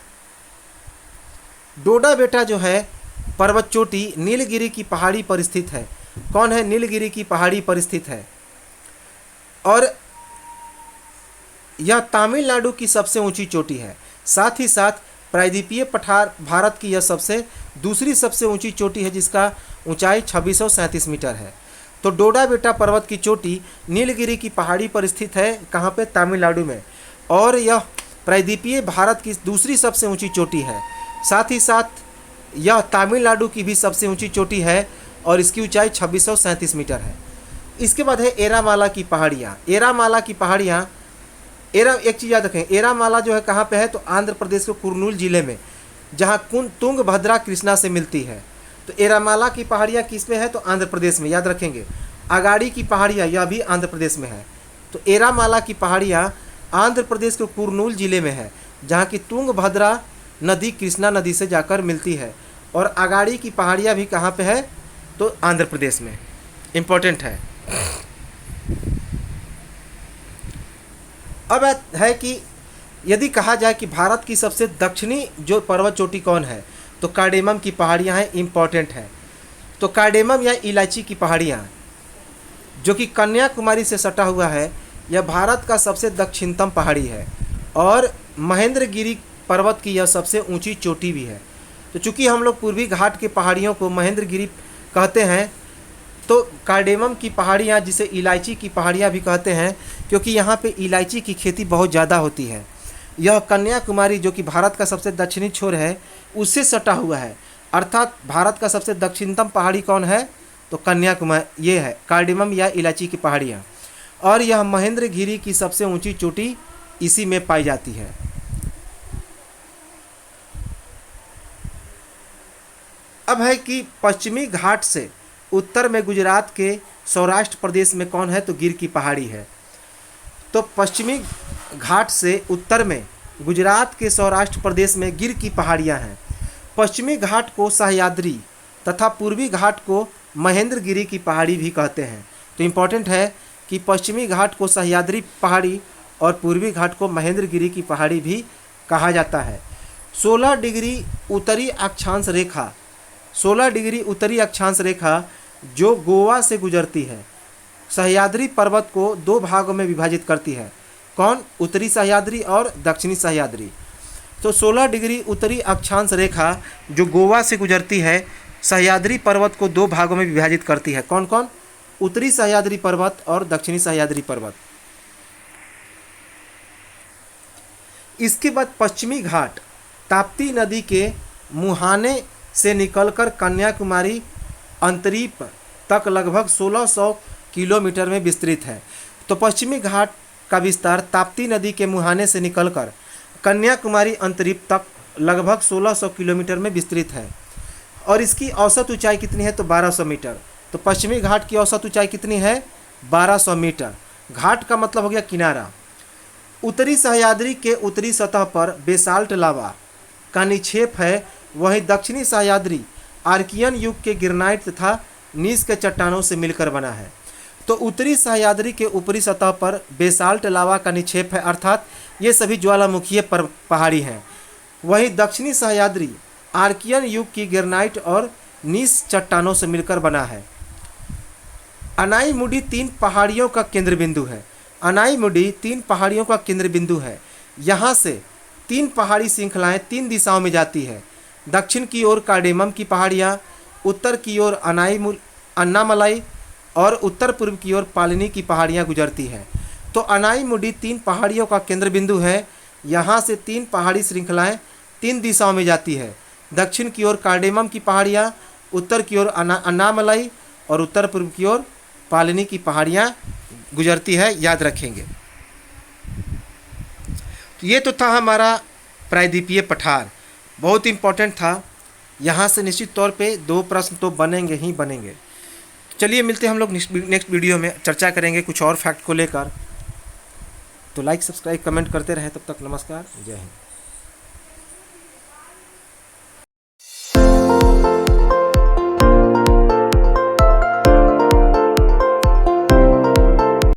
डोडा बेटा जो है पर्वत चोटी नीलगिरी की पहाड़ी पर स्थित है। कौन है? नीलगिरी की पहाड़ी पर स्थित है, और यह तमिलनाडु की सबसे ऊंची चोटी है। साथ ही साथ प्रायद्वीपीय पठार भारत की यह दूसरी सबसे ऊंची चोटी है जिसका ऊंचाई 2637 मीटर है। तो डोडा बेटा पर्वत की चोटी नीलगिरी की पहाड़ी पर स्थित है। कहाँ पे? तमिलनाडु में, और यह प्रायद्वीपीय भारत की दूसरी सबसे ऊंची चोटी है। साथ ही साथ यह तमिलनाडु की भी सबसे ऊंची चोटी है, और इसकी ऊंचाई 2637 मीटर है। इसके बाद है एरामाला की पहाड़ियाँ। एरामाला की पहाड़ियाँ, एक चीज़ याद रखें, एरामाला जो है कहाँ पे है, तो आंध्र प्रदेश के कुर्नूल जिले में, जहाँ तुंगभद्रा कृष्णा से मिलती है। तो एरामाला की पहाड़ियाँ किस में है, तो आंध्र प्रदेश में, याद रखेंगे। अगाड़ी की पहाड़ियाँ, यह भी आंध्र प्रदेश में है। तो एरामाला की पहाड़ियाँ आंध्र प्रदेश के कुर्नूल जिले में है, जहाँ की तुंगभद्रा नदी कृष्णा नदी से जाकर मिलती है। और अगाड़ी की पहाड़ियाँ भी कहाँ पे है, तो आंध्र प्रदेश में। इम्पोर्टेंट है। अब है कि यदि कहा जाए कि भारत की सबसे दक्षिणी जो पर्वत चोटी कौन है, तो कार्डेमम की पहाड़ियाँ हैं, इम्पॉर्टेंट है। तो कार्डेमम या इलायची की पहाड़ियाँ जो कि कन्याकुमारी से सटा हुआ है, यह भारत का सबसे दक्षिणतम पहाड़ी है और महेंद्रगिरी पर्वत की यह सबसे ऊंची चोटी भी है। तो चूंकि हम लोग पूर्वी घाट के पहाड़ियों को महेंद्रगिरी कहते हैं, तो कार्डेमम की पहाड़ियाँ जिसे इलायची की पहाड़ियाँ भी कहते हैं, क्योंकि यहाँ पे इलायची की खेती बहुत ज़्यादा होती है। यह कन्याकुमारी जो कि भारत का सबसे दक्षिणी छोर है, उससे सटा हुआ है। अर्थात भारत का सबसे दक्षिणतम पहाड़ी कौन है, तो कन्याकुमारी, ये है कार्डेमम या इलायची की पहाड़ियाँ। और यह महेंद्रगिरी की सबसे ऊंची चोटी इसी में पाई जाती है। अब है कि पश्चिमी घाट से उत्तर में गुजरात के सौराष्ट्र प्रदेश में कौन है, तो गिर की पहाड़ी है। तो पश्चिमी घाट से उत्तर में गुजरात के सौराष्ट्र प्रदेश में गिर की पहाड़ियाँ हैं। पश्चिमी घाट को सह्याद्री तथा पूर्वी घाट को महेंद्रगिरी की पहाड़ी भी कहते हैं। तो इम्पॉर्टेंट है कि पश्चिमी घाट को सह्याद्री पहाड़ी और पूर्वी घाट को महेंद्रगिरी की पहाड़ी भी कहा जाता है। 16 डिग्री उत्तरी अक्षांश रेखा, 16 डिग्री उत्तरी अक्षांश रेखा जो गोवा से गुजरती है, सह्याद्री पर्वत को दो भागों में विभाजित करती है। कौन, उत्तरी सह्याद्री और दक्षिणी सह्याद्री। तो 16 डिग्री उत्तरी अक्षांश रेखा जो गोवा से गुजरती है, सह्याद्री पर्वत को दो भागों में विभाजित करती है। कौन कौन, उत्तरी सह्याद्री पर्वत और दक्षिणी सह्याद्री पर्वत। इसके बाद पश्चिमी घाट ताप्ती नदी के मुहाने से निकलकर कन्याकुमारी अंतरीप तक लगभग 1600 किलोमीटर में विस्तृत है। तो पश्चिमी घाट का विस्तार ताप्ती नदी के मुहाने से निकलकर कन्याकुमारी अंतरीप तक लगभग 1600 किलोमीटर में विस्तृत है। और इसकी औसत ऊंचाई कितनी है, तो 1200 मीटर। तो पश्चिमी घाट की औसत ऊंचाई कितनी है, 1200 मीटर। घाट का मतलब हो गया किनारा। उत्तरी सह्याद्री के उत्तरी सतह पर बेसाल्ट लावा का निक्षेप है, वहीं दक्षिणी सह्याद्री आर्कियन युग के गिरनाइट तथा नीस के चट्टानों से मिलकर बना है। तो उत्तरी सह्याद्री के ऊपरी सतह पर बेसाल्ट लावा का निक्षेप है, अर्थात ये सभी ज्वालामुखीय पहाड़ी हैं। वहीं दक्षिणी सह्याद्री आर्कियन युग की गिरनाइट और नीस चट्टानों से मिलकर बना है। अनाईमुडी 3 पहाड़ियों का केंद्र बिंदु है। अनाईमुडी 3 पहाड़ियों का केंद्र बिंदु है। यहाँ से 3 पहाड़ी श्रृंखलाएं 3 दिशाओं में जाती है। दक्षिण की ओर कार्डेमम की पहाड़ियाँ, उत्तर की ओर अन्नामलाई और उत्तर पूर्व की ओर पालिनी की पहाड़ियाँ गुजरती हैं। तो अनाईमुडी 3 पहाड़ियों का केंद्र बिंदु है। यहाँ से 3 पहाड़ी श्रृंखलाएं 3 दिशाओं में जाती है। दक्षिण की ओर कार्डेमम की पहाड़ियाँ, उत्तर की ओर अन्नामलाई और उत्तर पूर्व की ओर पालिनी की पहाड़ियाँ गुजरती है, याद रखेंगे। तो ये तो था हमारा प्रायद्वीपीय पठार, बहुत इम्पोर्टेंट था। यहाँ से निश्चित तौर पे 2 प्रश्न तो बनेंगे ही बनेंगे। चलिए मिलते हैं हम लोग नेक्स्ट वीडियो में, चर्चा करेंगे कुछ और फैक्ट को लेकर। तो लाइक सब्सक्राइब कमेंट करते रहें। तब तक नमस्कार, जय हिंद।